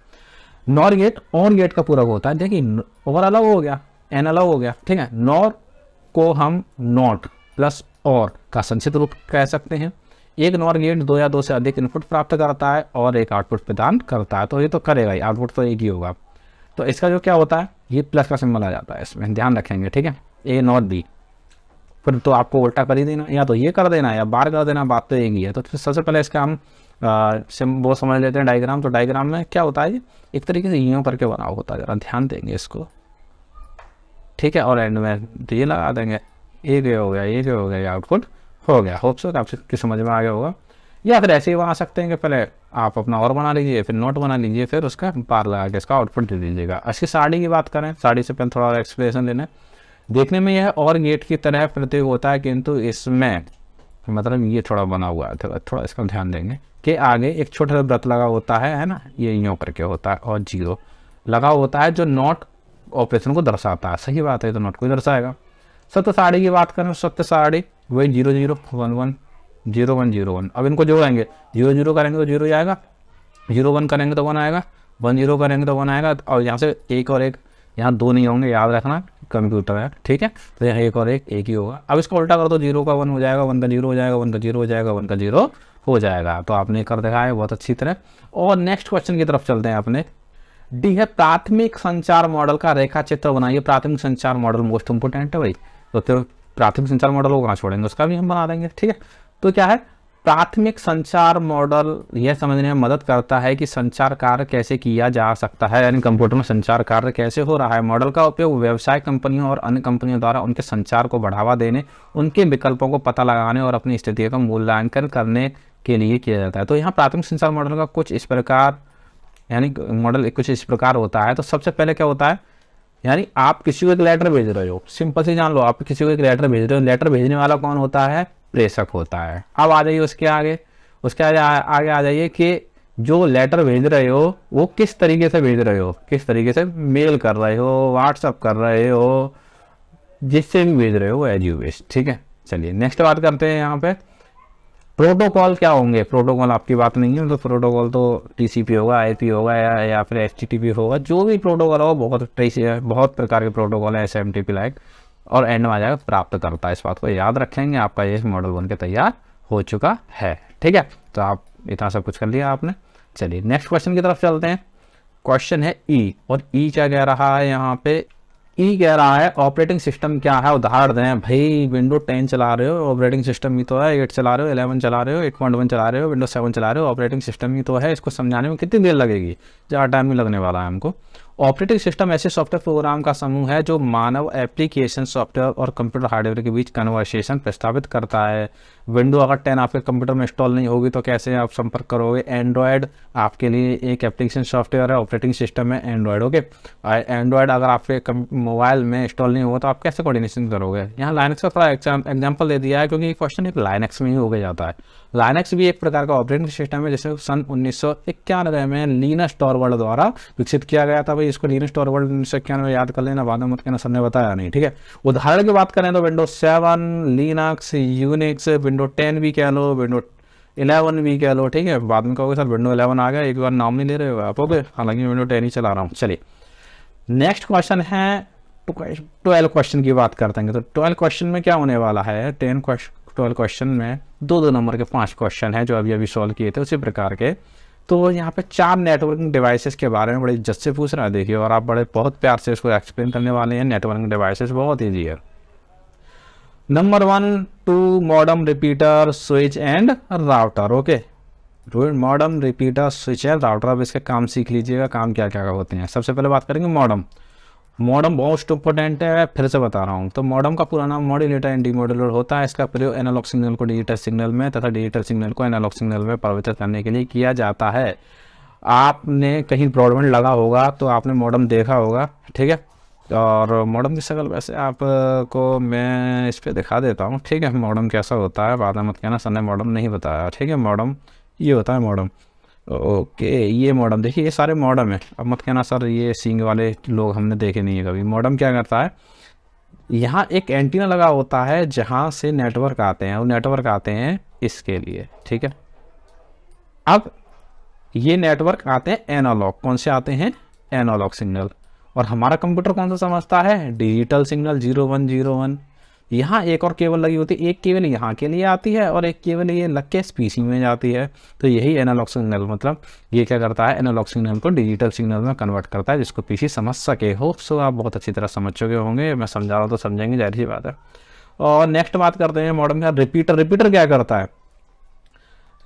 नॉर गेट और गेट का पूरा होता है। देखिए, ओवर अलग हो गया, एन अलग हो गया। ठीक है, नॉर को हम नॉट प्लस और का संक्षिप्त रूप कह सकते हैं। एक नॉर गेट 2 या 2 से अधिक इनपुट प्राप्त करता है और एक आउटपुट प्रदान करता है, तो ये तो करेगा ही, आउटपुट तो एक ही होगा। तो इसका जो क्या होता है, ये प्लस का सिंबल आ जाता है इसमें, ध्यान रखेंगे। ठीक है, ए नॉट बी, फिर तो आपको उल्टा कर ही देना, या तो ये कर देना या बार कर देना, बात तो एक ही है। तो सबसे पहले इसका हम वो समझ लेते हैं डायग्राम। तो डायग्राम में क्या होता है, एक तरीके से यूँ करके बना होता है, जरा ध्यान देंगे इसको। ठीक है, और एंड में तो ये लगा देंगे, एक हो गया, एक हो गया, आउटपुट हो गया। होप सो आपकी समझ में आ गया होगा। या फिर ऐसे ही बना सकते हैं कि पहले आप अपना और बना लीजिए, फिर नोट बना लीजिए, फिर उसका बार लगा के इसका आउटपुट दे दीजिएगा। इसकी साड़ी की बात करें, साड़ी से पहले थोड़ा एक्सप्लेनेशन लेना है। देखने में यह और गेट की तरह प्रतीत होता है, किंतु इसमें मतलब ये थोड़ा बना हुआ है, थोड़ा इसका ध्यान देंगे कि आगे एक छोटा सा व्रत लगा होता है ना, ये यूँ करके होता है, और 0 लगा होता है जो नॉट ऑपरेशन को दर्शाता है। सही बात है, तो नॉट को ही दर्शाएगा। सत्य सारणी की बात करें, सत्य सारणी वही 0 0 1 1 0 1 0 1। अब इनको जोड़ेंगे, 0 0 करेंगे तो 0 आएगा, 0 1 करेंगे तो 1 आएगा, 1 0 करेंगे तो 1 आएगा, और यहाँ से 1 और 1, यहाँ 2 नहीं होंगे, याद रखना, कंप्यूटर है, ठीक है। तो यहाँ 1 और 1 ही होगा। अब इसको उल्टा कर दो, 0 का 1 हो जाएगा, 1 का 0 हो जाएगा, 1 का 0 हो जाएगा, 1 का 0 हो जाएगा। तो आपने कर देखा है बहुत अच्छी तरह। और नेक्स्ट क्वेश्चन की तरफ चलते हैं अपने। डी है प्राथमिक संचार मॉडल का रेखा चित्र बनाइए। प्राथमिक संचार मॉडल मोस्ट इंपोर्टेंट है भाई, तो प्राथमिक संचार मॉडल को कहाँ छोड़ेंगे, उसका भी हम बना देंगे, ठीक है। तो क्या है, प्राथमिक संचार मॉडल यह समझने में मदद करता है कि संचार कार्य कैसे किया जा सकता है, यानी कंप्यूटर में संचार कार्य कैसे हो रहा है। मॉडल का उपयोग व्यवसाय कंपनियों और अन्य कंपनियों द्वारा उनके संचार को बढ़ावा देने, उनके विकल्पों को पता लगाने और अपनी स्थिति का मूल्यांकन करने के लिए किया जाता है। तो यहाँ प्राथमिक संचार मॉडल का कुछ इस प्रकार, यानी मॉडल कुछ इस प्रकार होता है। तो सबसे पहले क्या होता है, यानी आप किसी को एक लेटर भेज रहे हो, सिंपल से जान लो, आप किसी को एक लेटर भेज रहे हो, लेटर भेजने वाला कौन होता है, प्रेषक होता है। अब आ जाइए उसके आगे आगे आ जाइए कि जो लेटर भेज रहे हो वो किस तरीके से भेज रहे हो, किस तरीके से मेल कर रहे हो, व्हाट्सअप कर रहे हो, जिससे भी भेज रहे हो एज यू विश, ठीक है। चलिए नेक्स्ट बात करते हैं यहाँ पे, प्रोटोकॉल क्या होंगे। प्रोटोकॉल आपकी बात नहीं है, तो प्रोटोकॉल तो टीसीपी होगा, आईपी होगा, या फिर एचटीटीपी होगा, जो भी प्रोटोकॉल हो, बहुत प्रकार के प्रोटोकॉल है, एसएमटीपी लाइक, और एंड में आ जाएगा प्राप्त करता है। इस बात को याद रखेंगे, आपका ये मॉडल बनके तैयार हो चुका है, ठीक है। तो आप इतना सब कुछ कर लिया आपने। चलिए नेक्स्ट क्वेश्चन की तरफ चलते हैं। क्वेश्चन है ई, और ई क्या कह रहा है यहाँ पे, ई कह रहा है ऑपरेटिंग सिस्टम क्या है। उदाहरण दें भाई, विंडो 10 चला रहे हो, ऑपरेटिंग सिस्टम ही तो है, 8 चला रहे हो, 11 चला रहे हो, 8.1 चला रहे हो, विंडो 7 चला रहे हो, ऑपरेटिंग सिस्टम ही तो है। इसको समझाने में कितनी देर लगेगी, ज़्यादा टाइम नहीं लगने वाला है हमको। ऑपरेटिंग सिस्टम ऐसे सॉफ्टवेयर प्रोग्राम का समूह है जो मानव एप्लीकेशन सॉफ्टवेयर और कंप्यूटर हार्डवेयर के बीच कन्वर्सेशन प्रस्तावित करता है। विंडो अगर 10 आपके कंप्यूटर में इंस्टॉल नहीं होगी तो कैसे आप संपर्क करोगे। एंड्रॉयड आपके लिए एक एप्लीकेशन सॉफ्टवेयर है, ऑपरेटिंग सिस्टम है एंड्रॉयड, ओके। एंड्रॉयड अगर आपके मोबाइल में इंस्टॉल नहीं होगा तो आप कैसे कोऑर्डिनेशन करोगे। यहाँ लाइनक्स का थोड़ा एग्जाम्पल दे दिया है, क्योंकि क्वेश्चन एक लाइनक्स में ही हो गया जाता है। लाइनक्स भी एक प्रकार का ऑपरेटिंग सिस्टम है, जिसे सन 1991 में लिनस टॉरवर्ल्ड द्वारा विकसित किया गया था। भाई इसको लिनस टॉरवर्ल्ड 1991 याद कर लेना, बाद में मत कहना सर ने बताया नहीं, ठीक है। उदाहरण की बात करें तो विंडोज 7, लिनक्स, यूनिक्स, विंडो 10 भी कह लो, विंडो 11 भी कह लो, ठीक है। बाद में कहोगे सर विंडो 11 आ गया, एक बार नाम नहीं ले रहे हो आप, ओके, हालांकि विंडो 10 ही चला रहा हूँ। चलिए नेक्स्ट क्वेश्चन है 12 क्वेश्चन की बात करते हैं। तो 12 क्वेश्चन में क्या होने वाला है, 12 क्वेश्चन में 2-2 नंबर के 5 क्वेश्चन है जो अभी सॉल्व किए थे उसी प्रकार के। तो यहाँ पे 4 नेटवर्किंग डिवाइसेस के बारे में बड़े इज्जत से पूछ रहा है, देखिए, और आप बड़े बहुत प्यार से इसको एक्सप्लेन करने वाले हैं। नेटवर्किंग डिवाइसेस बहुत ईजी है। Number 1, 2 modem, repeater, switch and router, okay. Modem, repeater, switch and router. अब इसके काम सीख लीजिएगा, काम क्या क्या होते हैं। सबसे पहले बात करेंगे मॉडेम। मॉडेम बहुत इंपॉर्टेंट है, फिर से बता रहा हूँ। तो मॉडेम का पूरा नाम मॉड्यूलेटर एंड डीमॉड्यूलेटर होता है। इसका प्रयोग एनालॉग सिग्नल को डिजिटल सिग्नल में तथा डिजिटल सिग्नल को एनालॉग सिग्नल में परिवर्तित करने के लिए किया जाता है। आपने कहीं ब्रॉडबैंड लगा होगा तो आपने मॉडेम देखा होगा, ठीक है। और मॉडेम की शक्ल वैसे आपको मैं इस पर दिखा देता हूँ, ठीक है। मॉडेम कैसा होता है, बाद में मत कहना सर ने मॉडेम नहीं बताया, ठीक है। मॉडेम ये होता है मॉडेम, ओके। ये मॉडेम देखिए, ये सारे मॉडेम है। अब मत कहना सर ये सींग वाले लोग हमने देखे नहीं है कभी। मॉडेम क्या करता है, यहाँ एक एंटीना लगा होता है जहाँ से नेटवर्क आते हैं, वो नेटवर्क आते हैं इसके लिए, ठीक है। अब ये नेटवर्क आते हैं एनालॉग, कौन से आते हैं, एनालॉग सिग्नल। और हमारा कंप्यूटर कौन सा समझता है, डिजिटल सिग्नल, 0101। यहाँ एक और केबल लगी होती है, एक केबल यहाँ के लिए आती है और एक केबल ये लग के पीसी में जाती है। तो यही एनालॉग सिग्नल, मतलब ये क्या करता है, एनालॉग सिग्नल को डिजिटल सिग्नल में कन्वर्ट करता है, जिसको पीसी समझ सके। होप सो आप बहुत अच्छी तरह समझ चुके होंगे, मैं समझा रहा हूँ तो समझेंगे, जाहिर सी बात है। और नेक्स्ट बात करते हैं मॉडेम का रिपीटर। रिपीटर क्या करता है,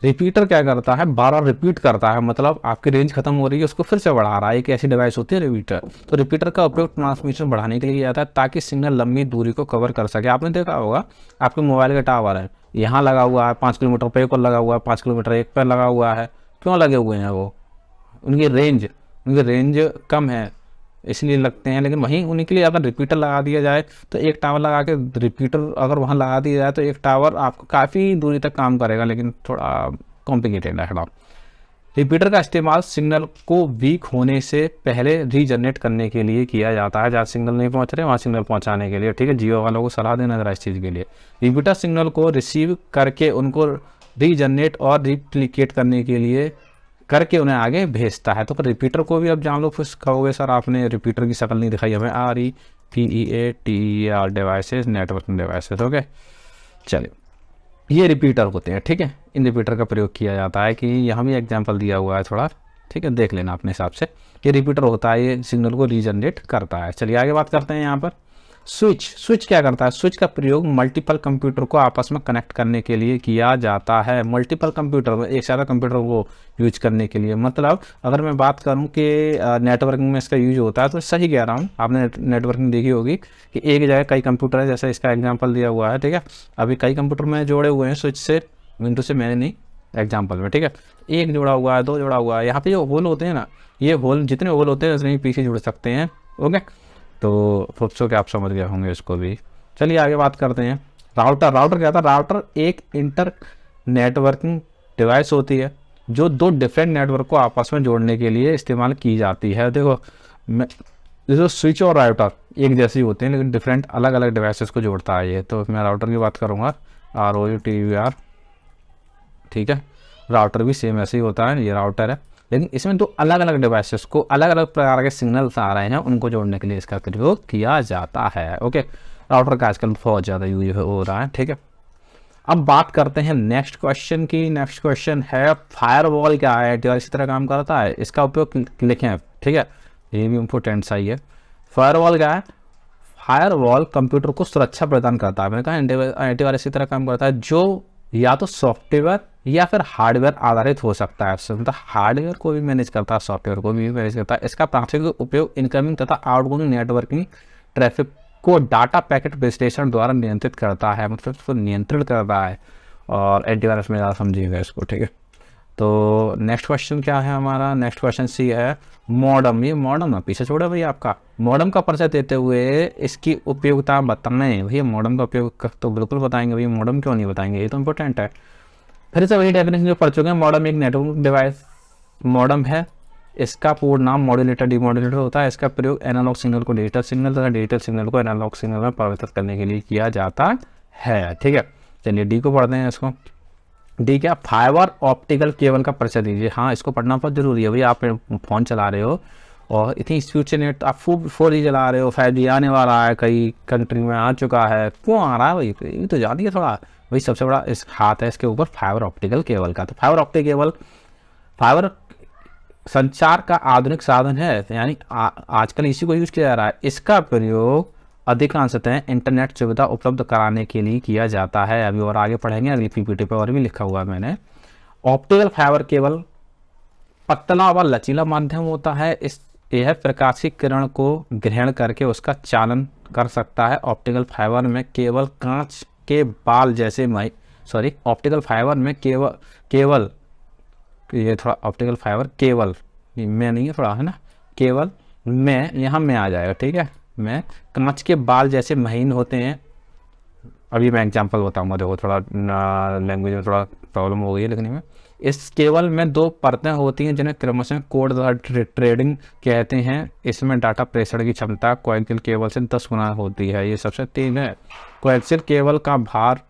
रिपीटर क्या करता है, 12 रिपीट करता है, मतलब आपकी रेंज खत्म हो रही है उसको फिर से बढ़ा रहा है। एक ऐसी डिवाइस होती है रिपीटर। तो रिपीटर का उपयोग ट्रांसमिशन बढ़ाने के लिए किया जाता है ताकि सिग्नल लंबी दूरी को कवर कर सके। आपने देखा होगा आपके मोबाइल का टावर है, यहाँ लगा हुआ है 5 किलोमीटर पे, एक और लगा हुआ है 5 किलोमीटर एक पर लगा हुआ है। क्यों लगे हुए हैं वो, उनकी रेंज कम है। इसलिए लगते हैं। लेकिन वहीं उन्हीं के लिए अगर रिपीटर लगा दिया जाए तो एक टावर लगा के रिपीटर अगर वहाँ लगा दिया जाए तो एक टावर आपको काफ़ी दूरी तक काम करेगा, लेकिन थोड़ा कॉम्प्लिकेटेड है थोड़ा। रिपीटर का इस्तेमाल सिग्नल को वीक होने से पहले रीजनरेट करने के लिए किया जाता है, जहाँ सिग्नल नहीं पहुँच रहे वहाँ सिग्नल पहुँचाने के लिए, ठीक है। जियो वालों को सलाह देना जरा इस चीज़ के लिए। रिपीटर सिग्नल को रिसीव करके उनको रीजनरेट और रिप्लिकेट करने के लिए करके उन्हें आगे भेजता है। तो रिपीटर को भी अब जान लो, फिर कहोगे सर आपने रिपीटर की शक्ल नहीं दिखाई हमें। REPEATER devices, networking devices, okay. चलिए, ये रिपीटर होते हैं, ठीक है। इन रिपीटर का प्रयोग किया जाता है कि यहाँ भी एग्जांपल दिया हुआ है थोड़ा, ठीक है, देख लेना अपने हिसाब से। ये रिपीटर होता है, ये सिग्नल को रीजनरेट करता है। चलिए आगे बात करते हैं यहाँ पर। स्विच क्या करता है? स्विच का प्रयोग मल्टीपल कंप्यूटर को आपस में कनेक्ट करने के लिए किया जाता है। मल्टीपल कंप्यूटर में एक सारा कंप्यूटर को यूज करने के लिए, मतलब अगर मैं बात करूं कि नेटवर्किंग में इसका यूज होता है तो सही कह रहा हूं। आपने नेटवर्किंग देखी होगी कि एक जगह कई कंप्यूटर है, जैसे इसका एग्जाम्पल दिया हुआ है, ठीक है। अभी कई कंप्यूटर में जोड़े हुए हैं स्विच से, विंडो से मैंने नहीं, एग्जाम्पल में, ठीक है। एक जोड़ा हुआ है, दो जोड़ा हुआ है, यहाँ पे जो होल होते हैं ना, ये होल जितने होल होते हैं उतने ही पीछे जुड़ सकते हैं, ओके। तो होप्सो कि आप समझ गए होंगे इसको भी। चलिए आगे बात करते हैं। राउटर क्या था? राउटर एक इंटर नेटवर्किंग डिवाइस होती है जो दो डिफरेंट नेटवर्क को आपस में जोड़ने के लिए इस्तेमाल की जाती है। देखो जो स्विच और राउटर एक जैसे ही होते हैं लेकिन डिफरेंट अलग अलग डिवाइसेस को जोड़ता है ये। तो मैं राउटर की बात करूँगा, ROUTER, ठीक है। राउटर भी सेम ऐसे ही होता है, ये राउटर है, लेकिन इसमें दो अलग अलग डिवाइसेस को अलग अलग प्रकार के सिग्नल्स आ रहे हैं उनको जोड़ने के लिए इसका प्रयोग किया जाता है, ओके। राउटर का आजकल बहुत ज़्यादा यूज हो रहा है, ठीक है। अब बात करते हैं नेक्स्ट क्वेश्चन की। नेक्स्ट क्वेश्चन है फायरवॉल क्या है? इसी तरह काम करता है, इसका उपयोग लिखें, ठीक है। ये भी इम्पोर्टेंट सा ही है। फायरवॉल क्या है? फायरवॉल कंप्यूटर को सुरक्षा प्रदान करता है। मैंने कहा एंटीवायरस इसी तरह काम करता है, जो या तो सॉफ्टवेयर या फिर हार्डवेयर आधारित हो सकता है। मतलब हार्डवेयर को भी मैनेज करता है, सॉफ्टवेयर को भी मैनेज करता है। इसका प्राथमिक उपयोग इनकमिंग तथा आउटगोइंग नेटवर्किंग ट्रैफिक को डाटा पैकेट विश्लेषण द्वारा नियंत्रित करता है, मतलब इसको नियंत्रित करता है। और एंटीवायरस में ज़्यादा समझिएगा इसको, ठीक है। तो नेक्स्ट क्वेश्चन क्या है हमारा? नेक्स्ट क्वेश्चन सी है मॉडम। ये मॉडम ना पीछे छोड़ा भैया आपका। मॉडम का परिचय देते हुए इसकी उपयोगिता बताएं। भैया मॉडम का उपयोग तो बिल्कुल बताएंगे, भैया मॉडम क्यों नहीं बताएंगे, ये तो इंपॉर्टेंट है। फिर से वही डेफिनेशन जो पढ़ चुके हैं। मॉडम एक नेटवर्क डिवाइस मॉडम है। इसका पूर्ण नाम मॉड्यूलेटर डिमॉड्यूलेटर होता है। इसका प्रयोग एनालॉग सिग्नल को डिजिटल सिग्नल तथा डिजिटल सिग्नल को एनालॉग सिग्नल में परिवर्तित करने के लिए किया जाता है, ठीक है। चलिए डी को पढ़ते हैं इसको। डी क्या? फाइबर ऑप्टिकल केबल का परिचय दीजिए। हाँ, इसको पढ़ना बहुत जरूरी है भैया। आप फ़ोन चला रहे हो और इतनी स्पीड से नेट, आप 4G चला रहे हो, 5G आने वाला है, कई कंट्री में आ चुका है। क्यों आ रहा है भाई? ये तो जानिए थोड़ा। वही सबसे बड़ा इस हाथ है इसके ऊपर फाइबर ऑप्टिकल केबल का। तो फाइबर ऑप्टिक केबल फाइबर संचार का आधुनिक साधन है, यानी आजकल इसी को यूज किया जा रहा है। इसका प्रयोग अधिकांशतः इंटरनेट सुविधा उपलब्ध कराने के लिए किया जाता है। अभी और आगे पढ़ेंगे, अगली PPT पे और भी लिखा हुआ है मैंने। ऑप्टिकल फाइबर केबल पतला व लचीला माध्यम होता है। यह प्रकाशीय किरण को ग्रहण करके उसका चालन कर सकता है। ऑप्टिकल फाइबर में केवल कांच के बाल जैसे ऑप्टिकल फाइबर में केवल ये थोड़ा ऑप्टिकल फाइबर केवल में नहीं है, थोड़ा है ना, केवल में यहाँ में आ जाएगा, ठीक है। में कांच के बाल जैसे महीन होते हैं। अभी मैं एग्जांपल बताऊंगा, देखो थोड़ा लैंग्वेज में थोड़ा प्रॉब्लम हो गई है लिखने में। इस केबल में दो परतें होती हैं जिन्हें क्रमशः कोड ट्रेडिंग कहते हैं। इसमें डाटा प्रेषण की क्षमता कोएक्सियल केबल से 10 गुना होती है। ये सबसे तेज है। कोएक्सियल केबल का भार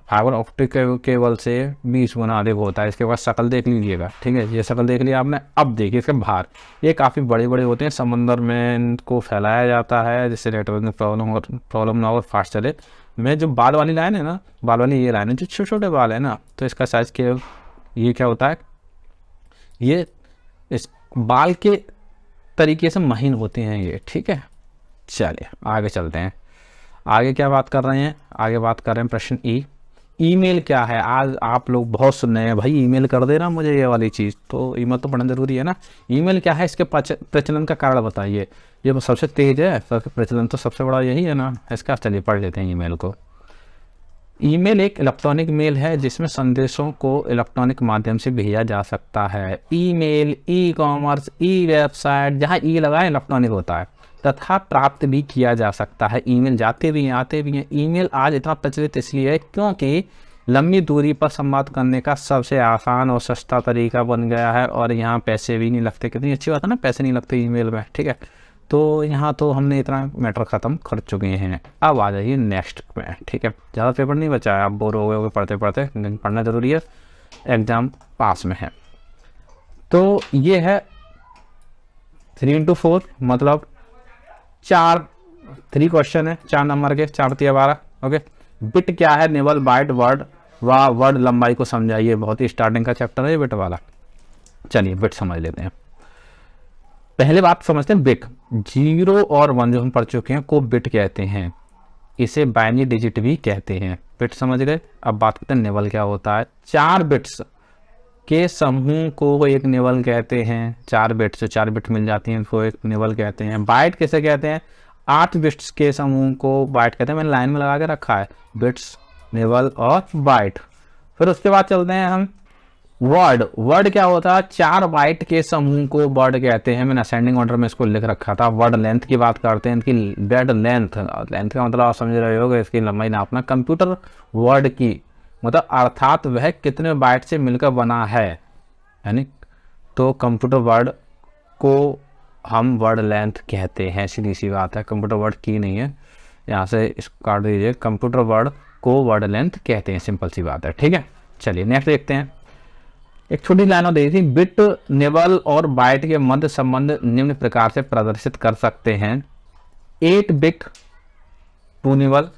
फाइबर ऑप्टिक केबल से 20 गुना अधिक होता है। इसके बाद शक्ल देख लीजिएगा, ठीक है। ये शक्ल देख लिया आपने। अब देखिए इसका भार, ये काफ़ी बड़े बड़े होते हैं। समंदर में इनको फैलाया जाता है जिससे नेटवर्क में प्रॉब्लम ना हो, फास्ट चले। मैं जो बाल वाली लाइन है ना, बाल वाली ये लाइन है जो छोटे छोटे बाल है ना, तो इसका साइज के ये क्या होता है, ये इस बाल के तरीके से महीन होते हैं ये, ठीक है। चलिए आगे चलते हैं। आगे क्या बात कर रहे हैं? आगे बात कर रहे हैं प्रश्न ईमेल क्या है? आज आप लोग बहुत सुन रहे हैं भाई ईमेल कर देना मुझे ये वाली चीज़, तो ईमेल तो पढ़ना जरूरी है ना। ईमेल क्या है? इसके प्रचलन का कारण बताइए। ये सबसे तेज है, सबसे प्रचलन तो सबसे बड़ा यही है ना इसका। चलिए पढ़ लेते हैं ईमेल को। ईमेल एक इलेक्ट्रॉनिक मेल है जिसमें संदेशों को इलेक्ट्रॉनिक माध्यम से भेजा जा सकता है। ईमेल, ई कॉमर्स, ई वेबसाइट, जहाँ ई लगा है इलेक्ट्रॉनिक होता है, तथा प्राप्त भी किया जा सकता है। ईमेल जाते भी हैं आते भी हैं। ईमेल आज इतना प्रचलित इसलिए है क्योंकि लंबी दूरी पर संवाद करने का सबसे आसान और सस्ता तरीका बन गया है, और यहाँ पैसे भी नहीं लगते। कितनी अच्छी बात है ना, पैसे नहीं लगते ईमेल में, ठीक है। तो यहाँ तो हमने इतना मैटर ख़त्म कर चुके हैं। अब आ जाइए नेक्स्ट में, ठीक है। ज़्यादा पेपर नहीं बचा है, आप बोर हो गए होगे पढ़ते पढ़ते, पढ़ना ज़रूरी है, एग्ज़ाम पास में है। तो ये है 3 into 4 मतलब 3 क्वेश्चन है, 4 नंबर के, 4 तिया 12। ओके, बिट क्या है, निबल, बाइट, वर्ड व वर्ड लंबाई को समझाइए। बहुत ही स्टार्टिंग का चैप्टर है ये बिट वाला। चलिए बिट समझ लेते हैं। पहले बात समझते हैं बिट। 0 और 1 जो हम पढ़ चुके हैं को बिट कहते हैं, इसे बाइनरी डिजिट भी कहते हैं। बिट समझ गए। अब बात करते हैं निबल क्या होता है। 4 बिट्स के समूह को एक निबल कहते हैं। 4 बिट्स से 4 बिट मिल जाती हैं, उसको एक निबल कहते हैं। बाइट किसे कहते हैं, 8 बिट्स के समूह को बाइट कहते हैं। मैंने लाइन में लगा के रखा है, बिट्स, निबल और बाइट। फिर उसके बाद चलते हैं हम वर्ड। वर्ड क्या होता है, 4 बाइट के समूह को वर्ड कहते हैं। मैंने असेंडिंग ऑर्डर में इसको लिख रखा था। वर्ड लेंथ की बात करते हैं, इनकी वर्ड लेंथ, लेंथ का मतलब आप समझ रहे होगे, इसकी लंबाई नापना। कंप्यूटर वर्ड की मतलब अर्थात वह कितने बाइट से मिलकर बना है, यानी तो कंप्यूटर वर्ड को हम वर्ड लेंथ कहते हैं। सीधी सी बात है, कंप्यूटर वर्ड की नहीं है, यहाँ से इसको काट दीजिए। कंप्यूटर वर्ड को वर्ड लेंथ कहते हैं, सिंपल सी बात है, ठीक है। चलिए नेक्स्ट देखते हैं। एक छोटी लाइन और दी थी, बिट, निबल और बाइट के मध्य संबंध निम्न प्रकार से प्रदर्शित कर सकते हैं। 8 बिट 2 निबल,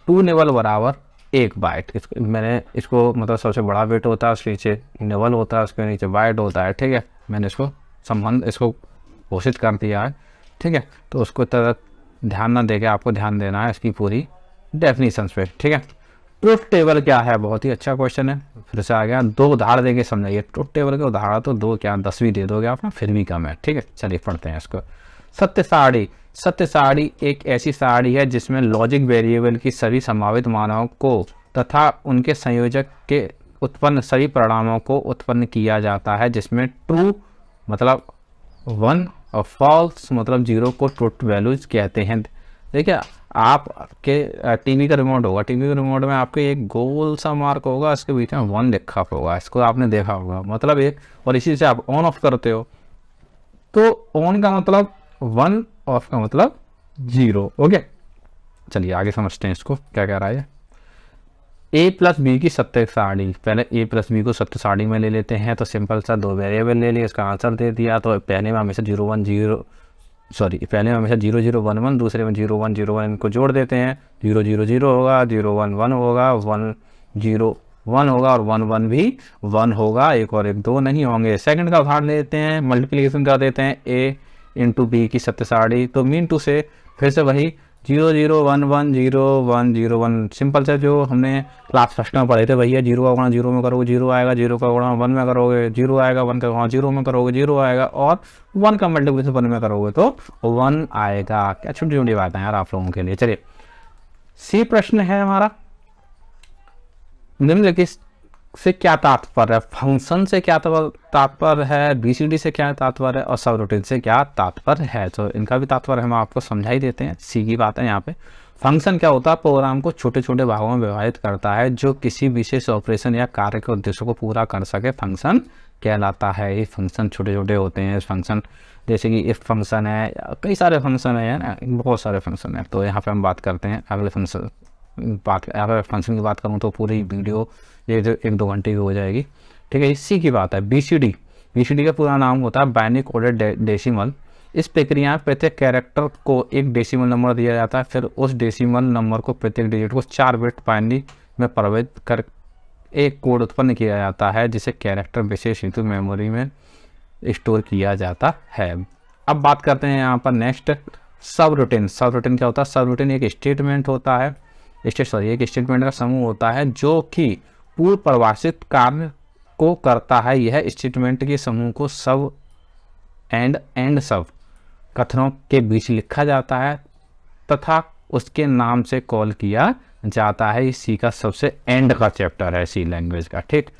2 निबल बराबर 1 बाइट। मैंने इसको मतलब सबसे बड़ा बिट होता है, उसके नीचे निबल होता है, उसके नीचे बाइट होता है, ठीक है। मैंने इसको संबंध इसको घोषित कर दिया है, ठीक है। तो उसको तरह ध्यान ना देके आपको ध्यान देना है इसकी पूरी डेफिनेशन पे, ठीक है। ट्रुथ टेबल क्या है, बहुत ही अच्छा क्वेश्चन है। फिर से आ गया, 2 उदाहरण देके समझाइए। ट्रुथ टेबल के उदाहरण तो 2 क्या 10 भी दे दोगे आप ना, फिर भी कम है, ठीक है। चलिए पढ़ते हैं इसको। सत्य सारणी। सत्य सारणी एक ऐसी सारणी है जिसमें लॉजिक वेरिएबल की सभी संभावित मानों को तथा उनके संयोजक के उत्पन्न सभी परिणामों को उत्पन्न किया जाता है, जिसमें ट्रू मतलब 1 और फॉल्स मतलब 0 को ट्रुथ वैल्यूज कहते हैं। देखिए आपके टीवी का रिमोट होगा, टीवी के रिमोट में आपके एक गोल सा मार्क होगा, इसके बीच में 1 लिखा होगा, इसको आपने देखा होगा, मतलब एक, और इसी से आप ऑन ऑफ करते हो, तो ऑन का मतलब 1, ऑफ का मतलब 0। ओके, चलिए आगे समझते हैं इसको क्या कह रहा है। a प्लस बी की सत्य सारणी। पहले a प्लस बी को सत्य सारणी में ले लेते हैं, तो सिंपल सा 2 वेरिएबल ले लिए, इसका आंसर दे दिया। तो पहले में हमेशा 0 1 0 सॉरी पहले में हमेशा 0 0 1 1, दूसरे में 0 1 0 1, इनको जोड़ देते हैं। 0 0 0 होगा, 0 1 1 होगा, 1 0 1 होगा और 1 1 भी 1 होगा, एक और एक 2 नहीं होंगे। सेकंड का उदाहरण लेते हैं, मल्टीप्लिकेशन कर देते हैं a इंटू बी की सत्य सारणी। तो मीन टू से फिर से वही 0 0 1 1 0 1 0 1, सिंपल से जो हमने क्लास फर्स्ट में पढ़े थे भैया। 0 का गुणा 0 में करोगे 0 आएगा, 0 का गुणा 1 में करोगे 0 आएगा, 1 का गुणा 0 में करोगे 0 आएगा, और 1 का मल्टीप्लिकेशन 1 में करोगे तो 1 आएगा। क्या छोटी छोटी बातें यार आप लोगों के लिए। चलिए सी प्रश्न है हमारा, निम्नलिखित से क्या तात्पर्य है, फंक्शन से क्या तात्पर्य है, बीसीडी से क्या तात्पर्य है, और सब रूटीन से क्या तात्पर्य है। तो इनका भी तात्पर्य हम आपको समझा ही देते हैं, सी की बात है यहाँ पे। फंक्शन क्या होता है, प्रोग्राम को छोटे छोटे भागों में विभाजित करता है जो किसी विशेष ऑपरेशन या कार्य के उद्देश्य को पूरा कर सके, फंक्शन कहलाता है। ये फंक्शन छोटे छोटे होते हैं। फंक्शन जैसे कि इफ फंक्शन है, कई सारे फंक्शन है ना, बहुत सारे फंक्शन है। तो यहाँ पे हम बात करते हैं अगले फंक्शन अगर फंक्शन की बात करूँ तो पूरी वीडियो ये 1-2 घंटे की हो जाएगी, ठीक है। इसी की बात है बीसीडी। बीसीडी का पूरा नाम होता है बाइनरी कोडेड डेसिमल। इस प्रक्रिया में प्रत्येक कैरेक्टर को एक डेसिमल नंबर दिया जाता है, फिर उस डेसिमल नंबर को प्रत्येक डिजिट को 4 बिट बाइनरी में परिवर्तित कर एक कोड उत्पन्न किया जाता है, जिसे कैरेक्टर विशेष हेतु मेमोरी में स्टोर किया जाता है। अब बात करते हैं यहाँ पर नेक्स्ट सब रूटीन। सब रूटीन क्या होता है, सब रूटीन एक स्टेटमेंट होता है, एक स्टेटमेंट का समूह होता है जो कि पूर्व परिभाषित कार्य को करता है। यह स्टेटमेंट के समूह को सब एंड सब कथनों के बीच लिखा जाता है तथा उसके नाम से कॉल किया जाता है। सी का सबसे एंड का चैप्टर है सी लैंग्वेज का, ठीक।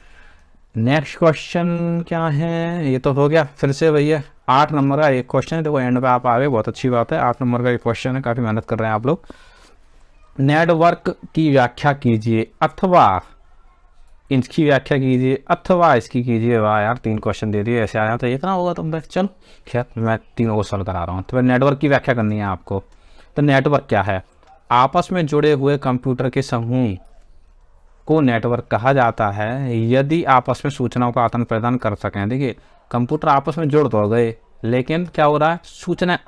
नेक्स्ट क्वेश्चन क्या है, ये तो हो गया। फिर से भैया 8 नंबर का एक क्वेश्चन है, देखो एंड पे आप आ गए, बहुत अच्छी बात है। 8 नंबर का एक क्वेश्चन है, काफ़ी मेहनत कर रहे हैं आप लोग। नेटवर्क की व्याख्या कीजिए अथवा इसकी व्याख्या कीजिए अथवा इसकी कीजिए। वाह यार, 3 क्वेश्चन दे दिए, ऐसे आया तो ये कहाँ होगा तुम पे। चलो खैर, मैं तीनों को सॉल्व करा रहा हूँ। तो फिर नेटवर्क की व्याख्या करनी है आपको। तो नेटवर्क क्या है, आपस में जुड़े हुए कंप्यूटर के समूह को नेटवर्क कहा जाता है यदि आपस में सूचनाओं का आदान प्रदान कर सकें। देखिए कंप्यूटर आपस में जुड़ तो गए, लेकिन क्या हो रहा है, सूचनाएं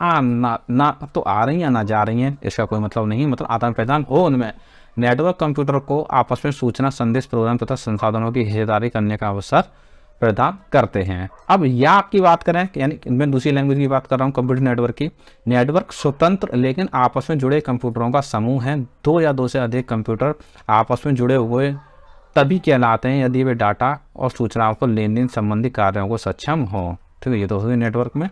ना तो आ रही हैं ना जा रही हैं, इसका कोई मतलब नहीं, मतलब आदान प्रदान हो उनमें। नेटवर्क कंप्यूटर को आपस में सूचना, संदेश, प्रोग्राम तथा संसाधनों की हिस्सेदारी करने का अवसर प्रदान करते हैं। अब या की बात करें, यानी मैं दूसरी लैंग्वेज की बात कर रहा हूँ, कंप्यूटर नेटवर्क की। नेटवर्क स्वतंत्र लेकिन आपस में जुड़े कंप्यूटरों का समूह है। 2 या 2 से अधिक कंप्यूटर आपस में जुड़े हुए तभी कहलाते हैं यदि वे डाटा और सूचनाओं को लेन देन संबंधी कार्यों को सक्षम हो। ठीक है, ये तो हो गई नेटवर्क में।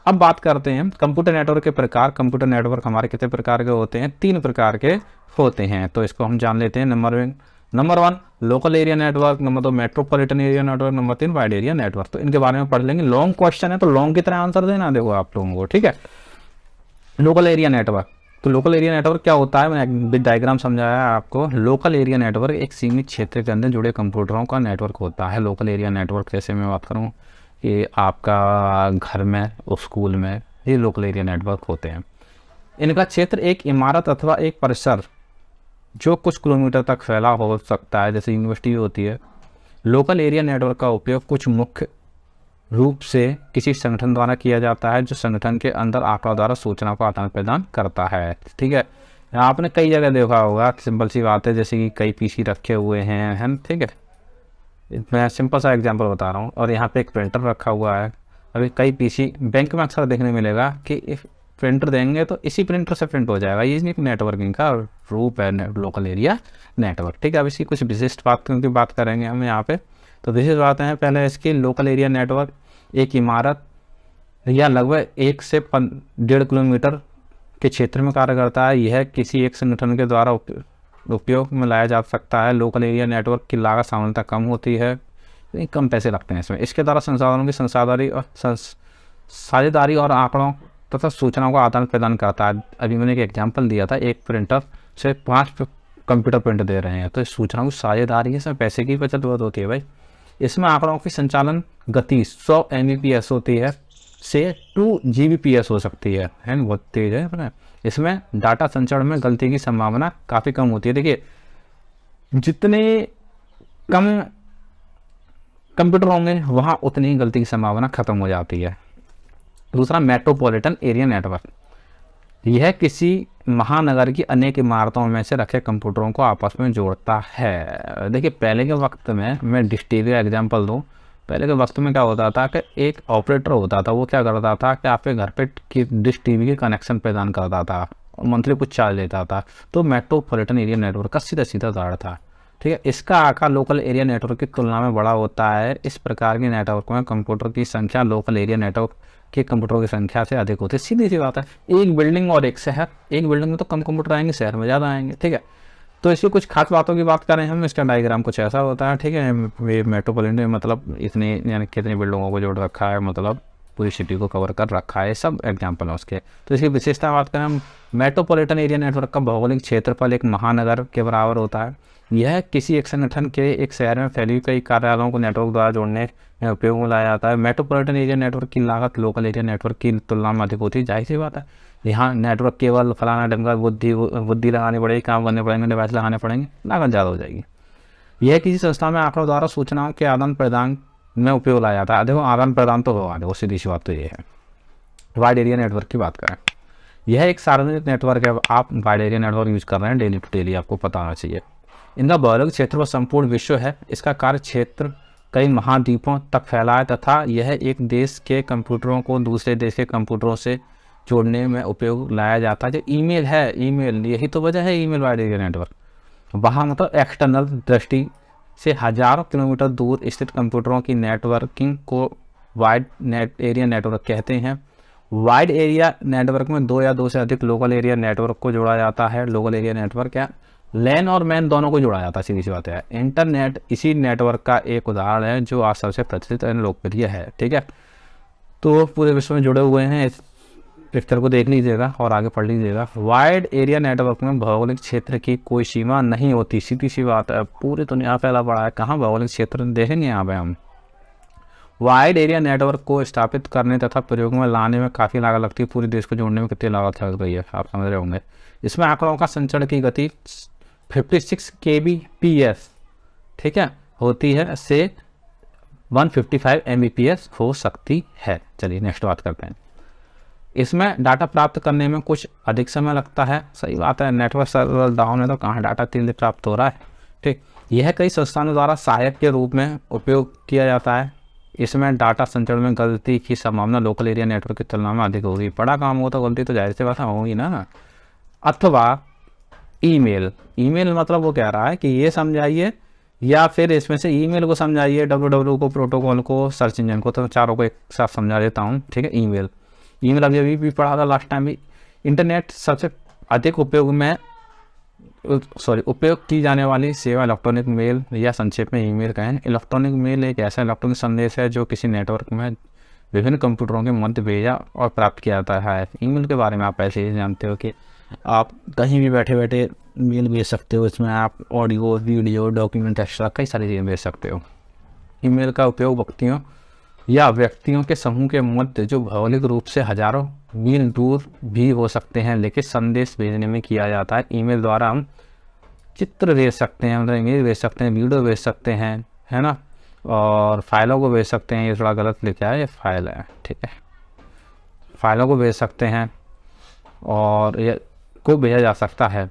अब बात करते हैं कंप्यूटर नेटवर्क के प्रकार। कंप्यूटर नेटवर्क हमारे कितने प्रकार के होते हैं, 3 प्रकार के होते हैं। तो इसको हम जान लेते हैं। Number 1 local area network, number 2 metropolitan area network, number 3 wide area network. तो इनके बारे में पढ़ लेंगे। लॉन्ग क्वेश्चन है तो लॉन्ग की तरह आंसर देना देखो आप लोगों को, ठीक है। लोकल एरिया नेटवर्क, तो लोकल एरिया नेटवर्क क्या होता है, मैंने डायग्राम समझाया है आपको। लोकल एरिया नेटवर्क एक सीमित क्षेत्र के अंदर जुड़े कंप्यूटरों का नेटवर्क होता है। लोकल एरिया नेटवर्क जैसे मैं बात करूँ कि आपका घर में, स्कूल में, ये लोकल एरिया नेटवर्क होते हैं। इनका क्षेत्र एक इमारत अथवा एक परिसर जो कुछ किलोमीटर तक फैला हो सकता है, जैसे यूनिवर्सिटी होती है। लोकल एरिया नेटवर्क का उपयोग कुछ मुख्य रूप से किसी संगठन द्वारा किया जाता है जो संगठन के अंदर आंकड़ों द्वारा सूचना को आदान प्रदान करता है, ठीक है। आपने कई जगह देखा होगा, सिंपल सी बात है, जैसे कि कई पीसी रखे हुए हैं, ठीक है। मैं सिंपल सा एग्जांपल बता रहा हूँ। और यहाँ पे एक प्रिंटर रखा हुआ है। अभी कई पीसी बैंक में अक्सर देखने मिलेगा कि प्रिंटर देंगे तो इसी प्रिंटर से प्रिंट हो जाएगा। ये एक नेटवर्किंग का रूप है, लोकल एरिया नेटवर्क, ठीक है। अब इसकी कुछ विशिष्ट बात करेंगे हम यहाँ पे। तो विशेष बातें हैं, पहले इसकी लोकल एरिया नेटवर्क एक इमारत या लगभग 1 से 1.5 किलोमीटर के क्षेत्र में कार्य करता है। यह किसी एक संगठन के द्वारा उपयोग में लाया जा सकता है। लोकल एरिया नेटवर्क की लागत सामान्यतः कम होती है, कम पैसे लगते हैं इसमें। इसके द्वारा संसाधनों की साझेदारी और आंकड़ों तथा सूचनाओं का आदान प्रदान करता है। अभी मैंने एक एग्जाम्पल दिया था, एक प्रिंटर से 5 कंप्यूटर प्रिंट दे रहे हैं, तो इस सूचनाओं की साझेदारी है, इसमें पैसे की बचत बहुत होती है भाई। इसमें आंकड़ों की संचालन गति 100 Mbps होती है से 2 Gbps हो सकती है, बहुत तेज है। इसमें डाटा संचरण में गलती की संभावना काफ़ी कम होती है। देखिए जितने कम कंप्यूटर होंगे वहाँ उतनी ही गलती की संभावना खत्म हो जाती है। दूसरा मेट्रोपॉलिटन एरिया नेटवर्क, यह किसी महानगर की अनेक इमारतों में से रखे कंप्यूटरों को आपस में जोड़ता है। देखिए पहले के वक्त में, मैं डिश टीवी का एग्जाम्पल दूँ, पहले के वक्त में क्या होता था कि एक ऑपरेटर होता था, वो क्या करता था कि आपके घर पे की डिश टीवी के कनेक्शन प्रदान करता था और मंथली कुछ चार्ज लेता था। तो मेट्रोपॉलिटन एरिया नेटवर्क का सीधा तार था, ठीक है। इसका आकार लोकल एरिया नेटवर्क की तुलना में बड़ा होता है। इस प्रकार के नेटवर्क में कंप्यूटर की संख्या लोकल एरिया नेटवर्क के कंप्यूटरों की संख्या से अधिक होती है। सीधी सी बात है, एक बिल्डिंग और एक शहर, एक बिल्डिंग में तो कम कंप्यूटर आएंगे, शहर में ज़्यादा आएंगे, ठीक है। तो इसकी कुछ खास बातों की बात करें हम, इसका डायग्राम कुछ ऐसा होता है, ठीक है। ये मेट्रोपॉलिटन मतलब इतने यानी कितने बिल्डिंगों को जोड़ रखा है, मतलब पूरी सिटी को कवर कर रखा है, सब एग्जाम्पल है उसके। तो इसकी विशेषता बात करें हम, मेट्रोपॉलिटन एरिया नेटवर्क का भौगोलिक क्षेत्रफल एक महानगर के बराबर होता है। यह किसी एक संगठन के एक शहर में फैली कई कार्यालयों को नेटवर्क द्वारा जोड़ने में उपयोग में लाया जाता है। मेट्रोपॉलिटन एरिया नेटवर्क की लागत लोकल एरिया नेटवर्क की तुलना में अधिक होती है, जाहिर सी बात है। यहाँ नेटवर्क केवल फलाना ढंग बुद्धि लगानी पड़ेगी, काम करने पड़ेंगे, डिवाइस लगाने पड़ेंगे, लागत ज़्यादा हो जाएगी। यह किसी संस्था में आंकड़ों द्वारा सूचनाओं के आदान प्रदान में उपयोग लाया जाता है। देखो आदान प्रदान तो होगा, देखो सीधी सी बात तो ये है। वाइड एरिया नेटवर्क की बात करें, यह एक सार्वजनिक नेटवर्क है। आप वाइड एरिया नेटवर्क यूज़ कर रहे हैं डेली टू डेली, आपको पता होना चाहिए। इनका भौगोलिक क्षेत्र व संपूर्ण विश्व है। इसका कार्य क्षेत्र कई महाद्वीपों तक फैला है तथा यह एक देश के कंप्यूटरों को दूसरे देश के कंप्यूटरों से जोड़ने में उपयोग लाया जाता है। जो ईमेल है, ईमेल यही तो वजह है ईमेल वाइड एरिया नेटवर्क। वहाँ मतलब एक्सटर्नल दृष्टि से हजारों किलोमीटर दूर स्थित कंप्यूटरों की नेटवर्किंग को वाइड एरिया नेटवर्क कहते हैं। वाइड एरिया नेटवर्क में 2 या 2 से अधिक लोकल एरिया नेटवर्क को जोड़ा जाता है। लोकल एरिया नेटवर्क क्या लैन और मैन दोनों को जोड़ा जाता है, सीधी सी बात है। इंटरनेट इसी नेटवर्क का एक उदाहरण है जो आज सबसे प्रचलित और लोकप्रिय है, ठीक है। तो पूरे विश्व में जुड़े हुए हैं, इस पिक्चर को देख लीजिएगा और आगे पढ़ लीजिएगा। वाइड एरिया नेटवर्क में भौगोलिक क्षेत्र की कोई सीमा नहीं होती, सीधी सी बात है। पूरी दुनिया फैला पड़ा है, कहाँ भौगोलिक क्षेत्र देखेंगे यहाँ पे हम। वाइड एरिया नेटवर्क को स्थापित करने तथा प्रयोग में लाने में काफ़ी लागत लगती है। पूरे देश को जोड़ने में कितनी लागत लग रही है आप समझ रहे होंगे। इसमें आंकड़ों का संचरण की गति 56 kbps, ठीक है, होती है, से 155 mbps हो सकती है। चलिए नेक्स्ट बात करते हैं। इसमें डाटा प्राप्त करने में कुछ अधिक समय लगता है, सही बात है। नेटवर्क सर्वर डाउन है तो कहाँ डाटा तेजी प्राप्त हो रहा है, ठीक। यह कई संस्थानों द्वारा सहायक के रूप में उपयोग किया जाता है। इसमें डाटा संचरण में गलती की संभावना लोकल एरिया नेटवर्क की तुलना में अधिक होगी। बड़ा काम हो तो गलती तो जाहिर सी बात होगी ना। अथवा ईमेल, ईमेल मतलब वो कह रहा है कि ये समझाइए, या फिर इसमें से ईमेल को समझाइए, www को, प्रोटोकॉल को, सर्च इंजन को, तो चारों को एक साथ समझा देता हूँ, ठीक है। ईमेल अभी भी पढ़ा था लास्ट टाइम भी। इंटरनेट सबसे अधिक उपयोग की जाने वाली सेवा इलेक्ट्रॉनिक मेल या संक्षेप में ईमेल कहें। इलेक्ट्रॉनिक मेल एक ऐसा इलेक्ट्रॉनिक संदेश है जो किसी नेटवर्क में विभिन्न कंप्यूटरों के मध्य भेजा और प्राप्त किया जाता है। ईमेल के बारे में आप ऐसे ही जानते हो कि आप कहीं भी बैठे बैठे मेल भेज सकते हो। इसमें आप ऑडियो, वीडियो, डॉक्यूमेंट, एक्स्ट्रा कई सारी चीज़ें भेज सकते हो। ईमेल का उपयोग व्यक्तियों या व्यक्तियों के समूह के मध्य जो भौगोलिक रूप से हजारों मील दूर भी हो सकते हैं, लेकिन संदेश भेजने में किया जाता है। ईमेल द्वारा हम चित्र भेज सकते हैं, मतलब इमेज भेज सकते हैं, वीडियो भेज सकते हैं, है ना, और फाइलों को भेज सकते हैं। ये थोड़ा गलत लिखा है, ये फाइल है, ठीक है। फाइलों को भेज सकते हैं और ये को भेजा जा सकता है।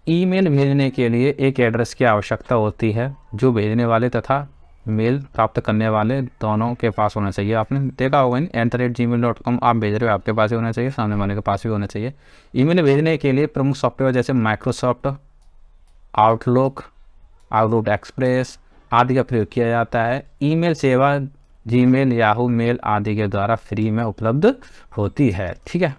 ईमेल भेजने के लिए एक एड्रेस की आवश्यकता होती है जो भेजने वाले तथा मेल प्राप्त करने वाले दोनों के पास होना चाहिए। आपने देखा होगा @gmail.com आप भेज रहे हो, आपके पास ही होना चाहिए, सामने वाले के पास भी होना चाहिए। ईमेल भेजने के लिए प्रमुख सॉफ्टवेयर जैसे माइक्रोसॉफ्ट आउटलुक एक्सप्रेस आदि का प्रयोग किया जाता है। ईमेल सेवा जीमेल, याहू मेल आदि के द्वारा फ्री में उपलब्ध होती है, ठीक है।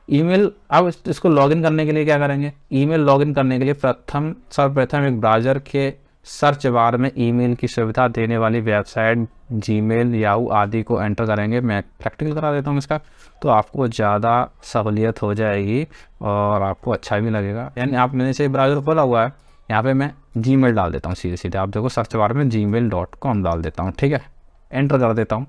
ईमेल, अब इसको लॉगिन करने के लिए क्या करेंगे। ईमेल लॉगिन करने के लिए सर्वप्रथम एक ब्राउज़र के सर्च बार में ईमेल की सुविधा देने वाली वेबसाइट जीमेल, याहू आदि को एंटर करेंगे। मैं प्रैक्टिकल करा देता हूँ इसका, तो आपको ज़्यादा सहूलियत हो जाएगी और आपको अच्छा भी लगेगा। यानी आप मैंने से ब्राउज़र खोला हुआ है, यहाँ पे मैं जीमेल डाल देता हूँ सीधे सीधे। आप देखो सर्च बार में gmail.com डाल देता हूँ, ठीक है, एंटर कर देता हूँ।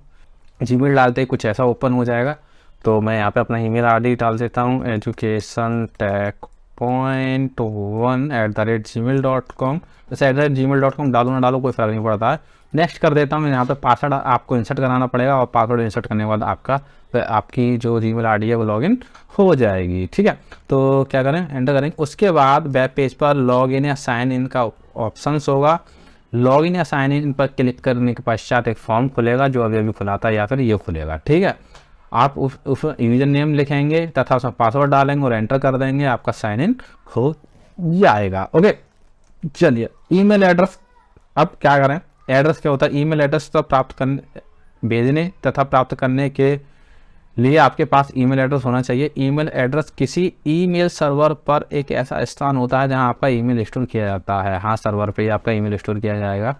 जीमेल डालते ही कुछ ऐसा ओपन हो जाएगा। तो मैं यहाँ पे अपना ईमेल आईडी डाल देता हूँ, educationtech1@gmail.com। जैसे @gmail.com डालो ना डालो कोई फ़र्क नहीं पड़ता है। नेक्स्ट कर देता हूँ मैं। यहाँ पे पासवर्ड आपको इंसर्ट कराना पड़ेगा और पासवर्ड इंसर्ट करने के बाद आपकी जो जीमेल आईडी है वो लॉगिन हो जाएगी, ठीक है। तो क्या करें, एंटर करेंगे। उसके बाद वेब पेज पर लॉगिन या साइन इन का ऑप्शंस होगा। लॉगिन या साइन इन पर क्लिक करने के पश्चात एक फॉर्म खुलेगा जो अभी अभी खुला था, या फिर ये खुलेगा, ठीक है। आप उस यूजर नेम लिखेंगे तथा उसमें पासवर्ड डालेंगे और एंटर कर देंगे, आपका साइन इन हो जाएगा। ओके, चलिए ईमेल एड्रेस। अब क्या करें, एड्रेस क्या होता है। ईमेल एड्रेस तो भेजने तथा प्राप्त करने के लिए आपके पास ईमेल एड्रेस होना चाहिए। ईमेल एड्रेस किसी ईमेल सर्वर पर एक ऐसा स्थान होता है जहां आपका ईमेल स्टोर किया जाता है। हाँ, सर्वर पे ही आपका ईमेल स्टोर किया जाएगा।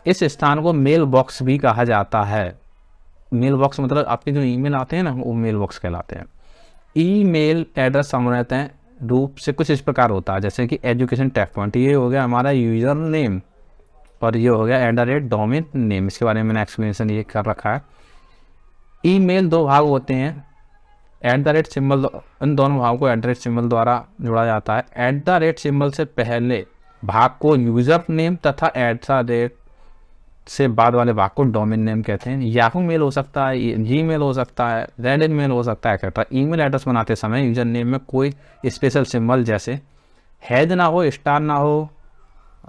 इस स्थान को मेल बॉक्स भी कहा जाता है। मेल बॉक्स मतलब आपके जो ईमेल आते हैं ना, वो मेल बॉक्स कहलाते हैं। ईमेल एड्रेस सामान्यतः रूप से कुछ इस प्रकार होता है, जैसे कि एजुकेशन टेक पॉइंट, ये हो गया हमारा यूजर नेम, और ये हो गया @डोमेन नेम। इसके बारे में मैंने एक्सप्लेनेशन ये कर रखा है। ईमेल दो भाग होते हैं, सिंबल, इन दोनों भागों को सिंबल द्वारा जोड़ा जाता है। सिंबल से पहले भाग को यूजर नेम तथा से बाद वाले भाग को डोमेन नेम कहते हैं। याहू मेल हो सकता है, जीमेल हो सकता है, रेडिट मेल हो सकता है, एक्सेट्रा। ईमेल एड्रेस बनाते समय यूजर नेम में कोई स्पेशल सिंबल जैसे हैज ना हो, स्टार ना हो,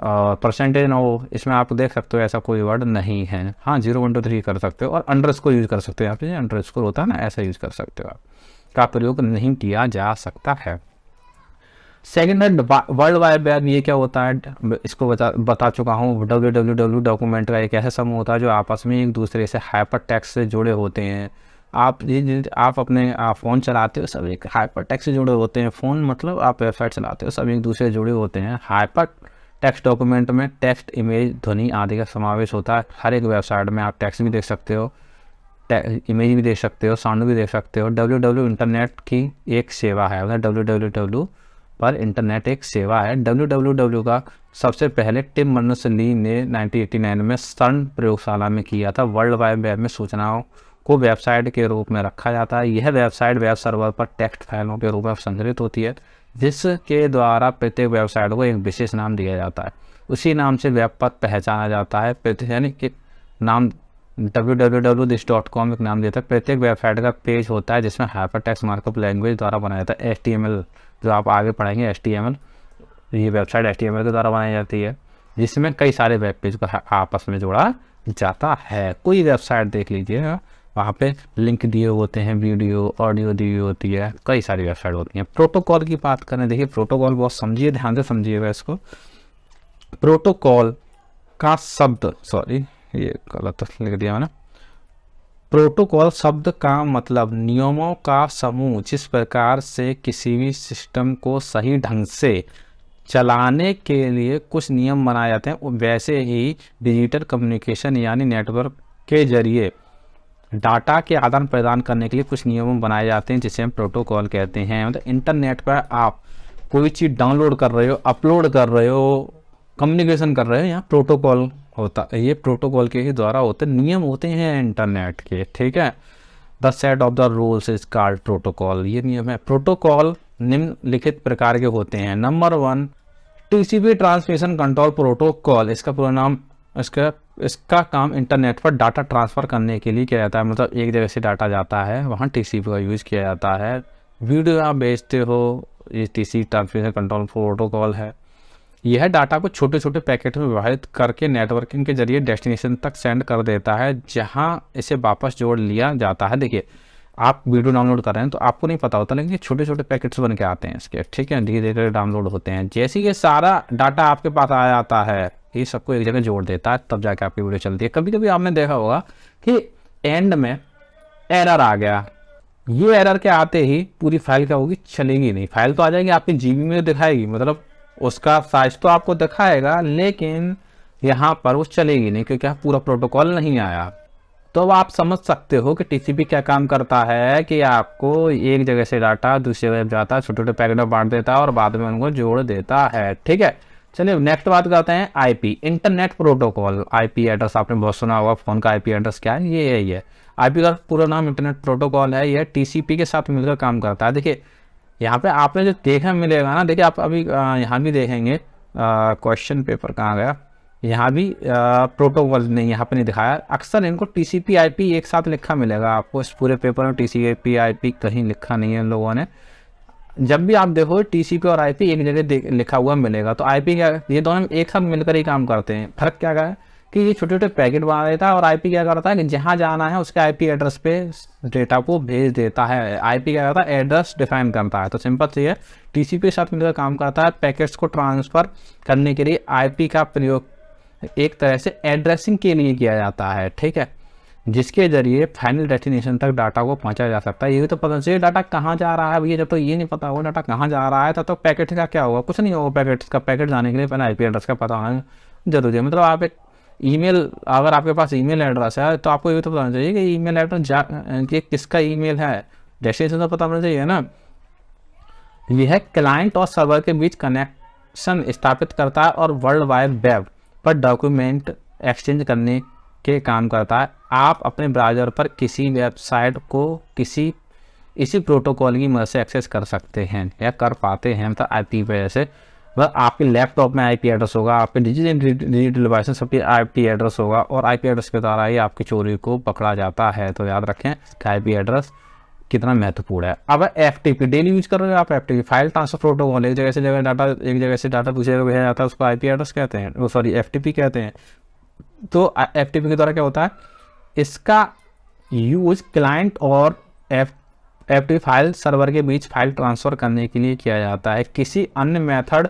परसेंटेज ना हो। इसमें आप देख सकते हो ऐसा कोई वर्ड नहीं है। हाँ, 0 1 2 3 कर सकते हो, और अंडरस्कोर यूज कर सकते हो। यहाँ पे अंडरस्कोर होता है ना, ऐसा यूज कर सकते हो आप, का प्रयोग नहीं किया जा सकता है। सेकेंड है वर्ल्ड वाइड वेब। ये क्या होता है, इसको बता चुका हूँ। www डॉक्यूमेंट का एक ऐसा समूह होता है जो आपस में एक दूसरे से हाइपर टेक्स्ट से जुड़े होते हैं। आप अपने फ़ोन चलाते हो, सब एक हाइपर टेक्स्ट से जुड़े होते हैं। फ़ोन मतलब आप वेबसाइट चलाते हो, सब एक दूसरे से जुड़े होते हैं। हाइपर टेक्स्ट डॉक्यूमेंट में टेक्स्ट, इमेज, ध्वनि आदि का समावेश होता है। हर एक वेबसाइट में आप टेक्स्ट भी देख सकते हो, इमेज भी देख सकते हो, साउंड भी देख सकते हो। www इंटरनेट की एक सेवा है, मतलब www पर इंटरनेट एक सेवा है। www का सबसे पहले टिम बर्नर्स-ली ने 1989 में सर्न प्रयोगशाला में किया था। वर्ल्ड वाइड वेब में सूचनाओं को वेबसाइट के रूप में रखा जाता है। यह वेबसाइट वेब सर्वर पर टेक्स्ट फाइलों के रूप में संग्रहित होती है, जिसके द्वारा प्रत्येक वेबसाइट को एक विशेष नाम दिया जाता है। उसी नाम से वेब पर पहचाना जाता है। यानी कि नाम www.this.com एक नाम देता है। प्रत्येक वेबसाइट का पेज होता है जिसमें हाइपर टेक्स्ट मार्कअप लैंग्वेज द्वारा बनाया जाता है। HTML जो आप आगे पढ़ेंगे, HTML, ये वेबसाइट HTML के द्वारा बनाई जाती है, जिसमें कई सारे वेब पेज को आपस में जोड़ा जाता है। कोई वेबसाइट देख लीजिए, वहाँ पे लिंक दिए होते हैं, वीडियो, ऑडियो दी होती है, कई सारी वेबसाइट होती हैं। प्रोटोकॉल की बात करें, देखिए प्रोटोकॉल बहुत समझिए, ध्यान से समझिएगा इसको। प्रोटोकॉल का शब्द, सॉरी ये गलत लिख दिया मैंने। प्रोटोकॉल शब्द का मतलब नियमों का समूह, जिस प्रकार से किसी भी सिस्टम को सही ढंग से चलाने के लिए कुछ नियम बनाए जाते हैं, वैसे ही डिजिटल कम्युनिकेशन यानी नेटवर्क के जरिए डाटा के आदान प्रदान करने के लिए कुछ नियम बनाए जाते हैं, जिसे हम प्रोटोकॉल कहते हैं। मतलब इंटरनेट पर आप कोई चीज़ डाउनलोड कर रहे हो, अपलोड कर रहे हो, कम्युनिकेशन कर रहे हो, यहाँ प्रोटोकॉल होता है। ये प्रोटोकॉल के ही द्वारा होते नियम होते हैं इंटरनेट के, ठीक है। The set of the rules is called protocol, ये नियम है। प्रोटोकॉल निम्नलिखित प्रकार के होते हैं। Number 1, TCP transmission control protocol. इसका पूरा नाम, इसका काम इंटरनेट पर डाटा ट्रांसफ़र करने के लिए किया जाता है। मतलब एक जगह से डाटा जाता है, वहाँ TCP का यूज़ किया जाता है। वीडियो आप भेजते हो, ये TCP ट्रांसमिशन कंट्रोल प्रोटोकॉल है। यह डाटा को छोटे छोटे पैकेट में विभाजित करके नेटवर्किंग के जरिए डेस्टिनेशन तक सेंड कर देता है, जहाँ इसे वापस जोड़ लिया जाता है। देखिए आप वीडियो डाउनलोड कर रहे हैं तो आपको नहीं पता होता, लेकिन छोटे छोटे पैकेट्स बन के आते हैं इसके, ठीक है, धीरे धीरे डाउनलोड होते हैं। जैसे ये सारा डाटा आपके पास आ जाता है, ये सबको एक जगह जोड़ देता है, तब जाके आपकी वीडियो चलती है। कभी कभी आपने देखा होगा कि एंड में एरर आ गया, ये एरर के आते ही पूरी फाइल क्या होगी, चलेगी नहीं। फाइल तो आ जाएगी, आपकी GB में दिखाएगी, मतलब उसका साइज तो आपको दिखाएगा, लेकिन यहाँ पर वो चलेगी नहीं, क्योंकि पूरा प्रोटोकॉल नहीं आया। तो अब आप समझ सकते हो कि TCP क्या काम करता है कि आपको एक जगह से डाटा दूसरी जगह जाता है, छोटे छोटे पैकेट में बांट देता है और बाद में उनको जोड़ देता है, ठीक है। चलिए नेक्स्ट बात करते हैं IP, internet protocol. IP address आपने बहुत सुना होगा, फ़ोन का IP एड्रेस क्या है, ये यही है। IP का पूरा नाम इंटरनेट प्रोटोकॉल है। यह TCP के साथ मिलकर काम करता है। देखिए यहाँ पे आपने जो देखा मिलेगा ना, देखिए आप अभी यहाँ भी देखेंगे, क्वेश्चन पेपर कहाँ गया, यहाँ भी प्रोटोकॉल नहीं, यहाँ पे नहीं दिखाया। अक्सर इनको TCP IP एक साथ लिखा मिलेगा आपको, इस पूरे पेपर में TCP IP कहीं लिखा नहीं है इन लोगों ने। जब भी आप देखो TCP और IP एक जगह लिखा हुआ मिलेगा, तो IP क्या, ये दोनों एक साथ मिलकर ही काम करते हैं। फर्क क्या है कि ये छोटे छोटे पैकेट बना देता है और IP क्या करता है कि जहाँ जाना है उसके IP एड्रेस पे डेटा को भेज देता है। IP क्या करता है, एड्रेस डिफाइन करता है। तो सिंपल सी है, TCP के साथ मिलकर काम करता है। पैकेट्स को ट्रांसफ़र करने के लिए IP का प्रयोग एक तरह से एड्रेसिंग के लिए किया जाता है, ठीक है, जिसके जरिए फाइनल डेस्टिनेशन तक डाटा को पहुंचाया जा सकता है। ये भी तो पता चाहिए डाटा कहाँ जा रहा है। भैया जब तो ये नहीं पता होगा डाटा कहाँ जा रहा है, तब तो पैकेट का क्या होगा, कुछ नहीं होगा। पैकेट जाने के लिए पहले IP एड्रेस का पता होना जरूरी है। मतलब आप एक ईमेल, अगर आपके पास ईमेल एड्रेस है तो आपको ये तो पता चाहिए कि ईमेल एड्रेस कि किसका ईमेल है, डेस्टिनेशन तो पता होना चाहिए ना। यह क्लाइंट और सर्वर के बीच कनेक्शन स्थापित करता है और वर्ल्ड वाइड वेब पर डॉक्यूमेंट एक्सचेंज करने के काम करता है। आप अपने ब्राउज़र पर किसी वेबसाइट को इसी प्रोटोकॉल की मदद से एक्सेस कर सकते हैं या कर पाते हैं। मतलब IP पे जैसे वह आपके लैपटॉप में IP एड्रेस होगा, आपके डिजिटल डिवाइस में सबके IP एड्रेस होगा, और IP एड्रेस के द्वारा ही आपकी चोरी को पकड़ा जाता है। तो याद रखें कि IP एड्रेस कितना महत्वपूर्ण है। अब FTP डेली यूज कर रहे हो आप, FTP फाइल ट्रांसफर प्रोटोकॉल, एक जगह से डाटा दूसरी जगह भेजा जाता है, उसको IP एड्रेस कहते हैं, वो सॉरी FTP कहते हैं। तो FTP के द्वारा क्या होता है, इसका यूज क्लाइंट और FTP फाइल सर्वर के बीच फाइल ट्रांसफ़र करने के लिए किया जाता है। किसी अन्य मेथड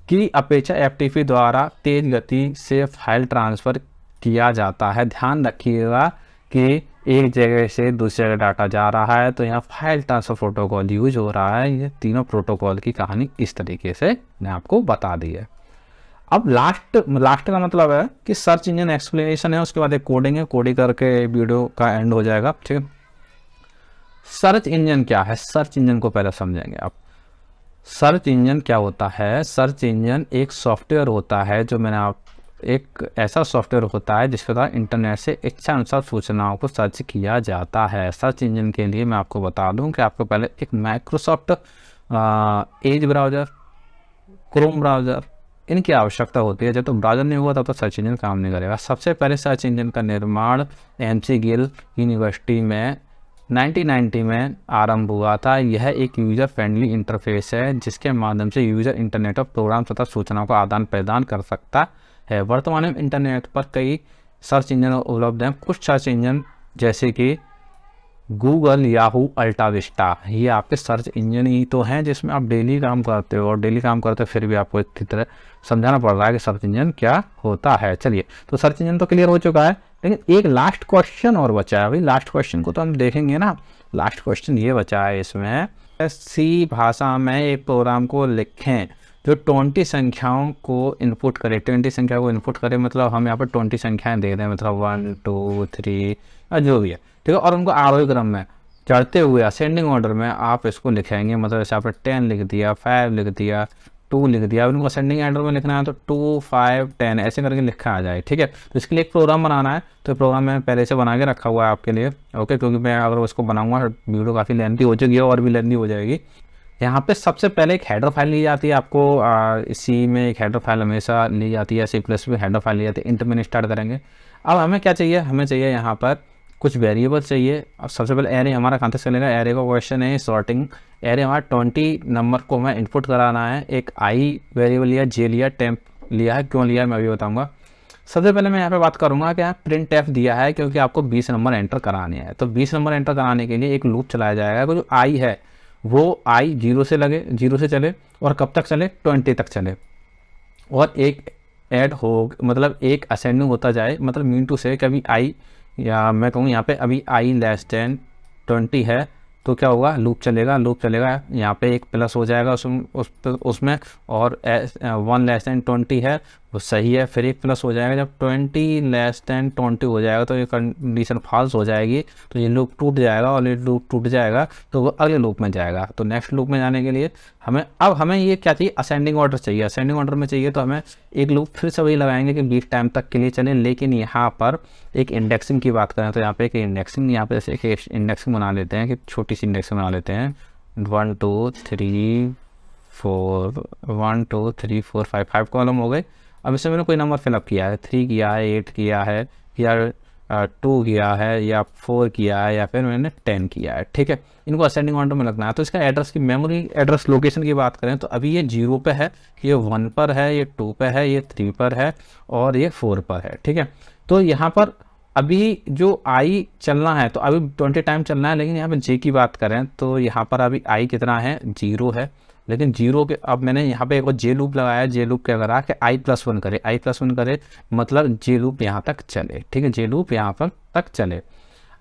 की अपेक्षा FTP द्वारा तेज गति से फाइल ट्रांसफ़र किया जाता है। ध्यान रखिएगा कि एक जगह से दूसरी जगह डाटा जा रहा है, तो यहाँ फाइल ट्रांसफ़र प्रोटोकॉल यूज हो रहा है। ये तीनों प्रोटोकॉल की कहानी इस तरीके से मैं आपको बता दी है। अब लास्ट का मतलब है कि सर्च इंजन एक्सप्लेनेशन है, उसके बाद एक कोडिंग है, कोडिंग करके वीडियो का एंड हो जाएगा, ठीक है। सर्च इंजन क्या है, सर्च इंजन को पहले समझेंगे आप। सर्च इंजन क्या होता है, सर्च इंजन एक सॉफ्टवेयर होता है जो एक ऐसा सॉफ्टवेयर होता है जिसके द्वारा इंटरनेट से इच्छा अनुसार सूचनाओं को सर्च किया जाता है। सर्च इंजन के लिए मैं आपको बता दूं कि आपको पहले एक Microsoft Edge browser, Chrome browser, इनकी आवश्यकता होती है। जब तो ब्राउज़र नहीं होगा तब तो सर्च इंजन काम नहीं करेगा। सबसे पहले सर्च इंजन का निर्माण एमसी गिल यूनिवर्सिटी में 1990 में आरंभ हुआ था। यह एक यूज़र फ्रेंडली इंटरफेस है जिसके माध्यम से यूज़र इंटरनेट और प्रोग्राम तथा सूचनाओं का आदान प्रदान कर सकता है। वर्तमान में इंटरनेट पर कई सर्च इंजन उपलब्ध हैं। कुछ सर्च इंजन जैसे कि गूगल, याहू, अल्टा विस्टा, ये आपके सर्च इंजन ही तो हैं जिसमें आप डेली काम करते हो, और डेली काम करते हो फिर भी आपको इतनी तरह समझाना पड़ रहा है कि सर्च इंजन क्या होता है। चलिए, तो सर्च इंजन तो क्लियर हो चुका है, लेकिन एक लास्ट क्वेश्चन और बचा है। भाई लास्ट क्वेश्चन को तो हम देखेंगे ना। लास्ट क्वेश्चन ये बचा है इसमें, सी भाषा में एक प्रोग्राम को लिखें जो 20 संख्याओं को इनपुट करे। 20 संख्या को इनपुट करे मतलब हम यहाँ पर 20 संख्याएं दे रहे हैं, मतलब 1 2 3 जो भी है, ठीक है। और उनको आरोही क्रम में चढ़ते हुए असेंडिंग ऑर्डर में आप इसको लिखेंगे। मतलब जैसे आपने 10 लिख दिया, 5 लिख दिया, 2 लिख दिया, उनको असेंडिंग ऑर्डर में लिखना है तो 2 5 10 ऐसे करके लिखा आ जाए, ठीक है। तो इसके लिए एक प्रोग्राम बनाना है, तो प्रोग्राम मैंने पहले से बना के रखा हुआ है आपके लिए, ओके। क्योंकि मैं अगर उसको बनाऊंगा वीडियो काफ़ी लेंथी हो चुकी है और भी लेंथी हो जाएगी। यहाँ पे सबसे पहले एक हेडर फाइल ली जाती है आपको। सी में एक हेडर फाइल हमेशा ली जाती है, C++ में हेडर फाइल ली जाती है। इंटर में स्टार्ट करेंगे। अब हमें क्या चाहिए, हमें चाहिए यहाँ पर कुछ वेरिएबल चाहिए। अब सबसे पहले एरे हमारा कहाँ तक चलेगा, एरे का क्वेश्चन है सॉर्टिंग। एरे हमारा 20 नंबर को हमें इनपुट कराना है। एक आई वेरिएबल लिया, जे लिया, टेम्प लिया है। क्यों लिया है मैं अभी बताऊँगा। सबसे पहले मैं यहाँ पे बात करूँगा कि यहाँ प्रिंट एफ दिया है क्योंकि आपको 20 नंबर एंटर कराने हैं। तो 20 नंबर एंटर कराने के लिए एक लूप चलाया जाएगा। जो आई है वो आई 0 से चले और कब तक चले, 20 तक चले। और एक ऐड हो, मतलब एक असेंडिंग होता जाए, मतलब मीन टू से कभी आई, या मैं कहूँ यहाँ पे अभी आई लेस देन 20 है तो क्या होगा, लूप चलेगा। यहाँ पे एक प्लस हो जाएगा उसमें और 1 लेस देन 20 है वो सही है, फिर एक प्लस हो जाएगा। जब 20 लेस देन 20 हो जाएगा तो ये कंडीशन फॉल्स हो जाएगी, तो ये लूप टूट जाएगा। और ये लूप टूट जाएगा तो वो अगले लूप में जाएगा। तो नेक्स्ट लूप में जाने के लिए हमें ये क्या चाहिए, असेंडिंग ऑर्डर चाहिए। असेंडिंग ऑर्डर में चाहिए तो हमें एक लूप फिर से वही लगाएंगे कि 20 टाइम तक के लिए चले। लेकिन यहाँ पर एक इंडेक्सिंग की बात करें तो यहाँ पे एक इंडेक्सिंग, यहाँ पे जैसे एक इंडेक्सिंग बना लेते हैं कि छोटी सी इंडेक्सिंग बना लेते हैं। 1 2 3 4 1 2 3 4 5 कॉलम हो गए। अब इसमें मैंने कोई नंबर फिलअप किया है, 3 किया है, 8 किया है, या 2 किया है, या 4 किया है, या फिर मैंने 10 किया है, ठीक है। इनको असेंडिंग ऑर्डर में लगना है। तो इसका एड्रेस की मेमोरी एड्रेस लोकेशन की बात करें तो अभी ये 0 पे है, ये 1 पर है, ये 2 पे है, ये 3 पर है और ये 4 पर है, ठीक है। तो यहाँ पर अभी जो आई चलना है तो अभी 20 टाइम चलना है। लेकिन यहाँ पे जे की बात करें तो यहाँ पर अभी आई कितना है, 0 है। लेकिन 0 के अब मैंने यहाँ पे एक और जे लूप लगाया। जे लूप क्या करा कि i+1 करे, i+1 करे मतलब जे लूप यहाँ तक चले, ठीक है। जे लूप यहाँ पर तक चले।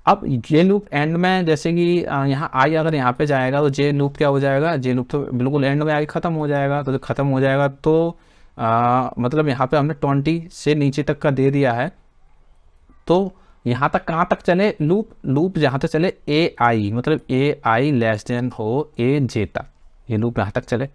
अब जे लूप एंड में जैसे कि यहाँ आई अगर यहाँ पे जाएगा तो जे लूप क्या हो जाएगा, जे लूप तो बिल्कुल एंड में आई ख़त्म हो जाएगा। तो जब ख़त्म हो जाएगा तो मतलब यहाँ पे हमने 20 से नीचे तक का दे दिया है। तो यहाँ तक कहाँ तक चले लूप जहाँ तक चले ए आई, मतलब ए आई लेस देन हो ए जे तक, ये लूप यहाँ तक चले।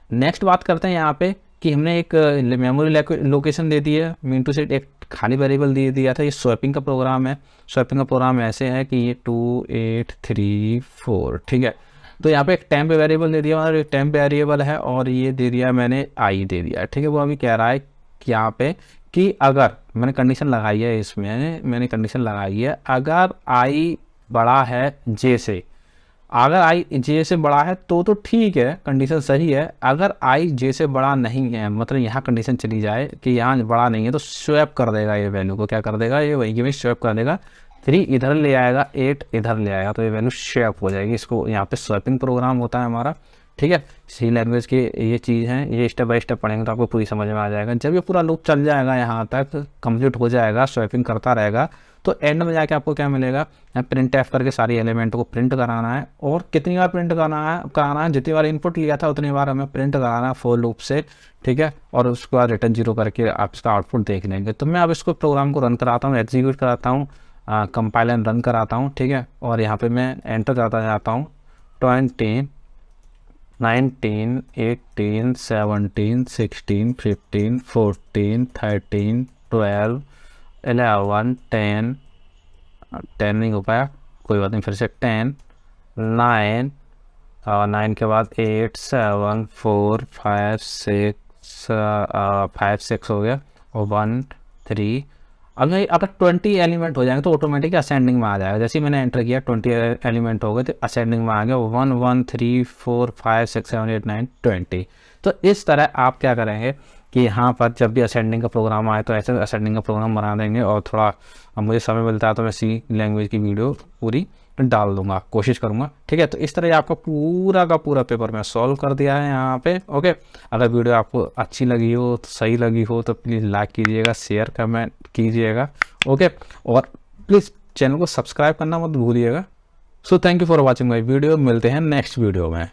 नेक्स्ट बात करते हैं यहाँ पे कि हमने एक मेमोरी लोकेशन दे दी है। मीन से एक खाली वेरिएबल दे दिया था। ये स्वैपिंग का प्रोग्राम है। स्वैपिंग का प्रोग्राम ऐसे है कि ये 2 8 3 4, ठीक है। तो यहाँ पे एक टेम्प वेरिएबल दे दिया, और एक टेम्प वेरिएबल है, और ये दे दिया मैंने आई दे दिया, ठीक है। वो अभी कह रहा है कि यहाँ पे कि अगर मैंने कंडीशन लगाई है, इसमें मैंने कंडीशन लगाई है अगर आई बड़ा है जे से, अगर आई जे से बड़ा है तो ठीक है, कंडीशन सही है। अगर आई जे से बड़ा नहीं है, मतलब यहाँ कंडीशन चली जाए कि यहाँ बड़ा नहीं है, तो स्वैप कर देगा ये वैल्यू को। क्या कर देगा, ये वही में स्वैप कर देगा। 3 इधर ले आएगा, 8 इधर ले आएगा, तो ये वैल्यू स्वैप हो जाएगी। इसको यहाँ पे स्वैपिंग प्रोग्राम होता है हमारा, ठीक है। सी लैंग्वेज की ये चीज़ है। ये स्टेप बाय स्टेप पढ़ेंगे तो आपको पूरी समझ में आ जाएगा। जब ये पूरा लूप चल जाएगा, यहाँ तक कंप्लीट हो जाएगा, स्वैपिंग करता रहेगा, तो एंड में जाके आपको क्या मिलेगा, प्रिंट एफ करके सारी एलिमेंट को प्रिंट कराना है, और कितनी बार प्रिंट कराना है, जितनी बार इनपुट लिया था उतनी बार हमें प्रिंट कराना है फॉर लूप से, ठीक है। और उसके बाद रिटर्न 0 करके आप इसका आउटपुट देख लेंगे। तो मैं अब इसको प्रोग्राम को रन कराता हूँ, एग्जीक्यूट कराता हूँ, कंपाइल एंड रन कराता हूँ, ठीक है। और यहाँ पे मैं एंटर जाता हूँ 20, 19, 18, 17, 16, 15, 14, 13, 12, 11, 10 नहीं हो पाया, कोई बात नहीं, फिर से 10, 9, और 9 के बाद 8, 7, 4, 5, 6 हो गया, और 1, 3। अगर 20 एलिमेंट हो जाएंगे तो ऑटोमेटिक असेंडिंग में आ जाएगा। जैसे ही मैंने एंटर किया 20 एलिमेंट हो गए तो असेंडिंग में आ गया, 1, 1, 3, 4, 5, 6, 7, 8, 9, 20। तो इस तरह आप क्या करेंगे कि यहाँ पर जब भी असेंडिंग का प्रोग्राम आए तो ऐसे असेंडिंग का प्रोग्राम बना देंगे। और थोड़ा अब मुझे समय मिलता है तो मैं सी लैंग्वेज की वीडियो पूरी डाल दूंगा, कोशिश करूंगा, ठीक है। तो इस तरह आपका पूरा का पूरा पेपर मैं सॉल्व कर दिया है यहाँ पे, ओके। अगर वीडियो आपको अच्छी लगी हो, तो सही लगी हो, तो प्लीज़ लाइक कीजिएगा, शेयर कमेंट कीजिएगा, ओके। और प्लीज़ चैनल को सब्सक्राइब करना मत भूलिएगा। So thank you for watching my video, मिलते हैं नेक्स्ट वीडियो में।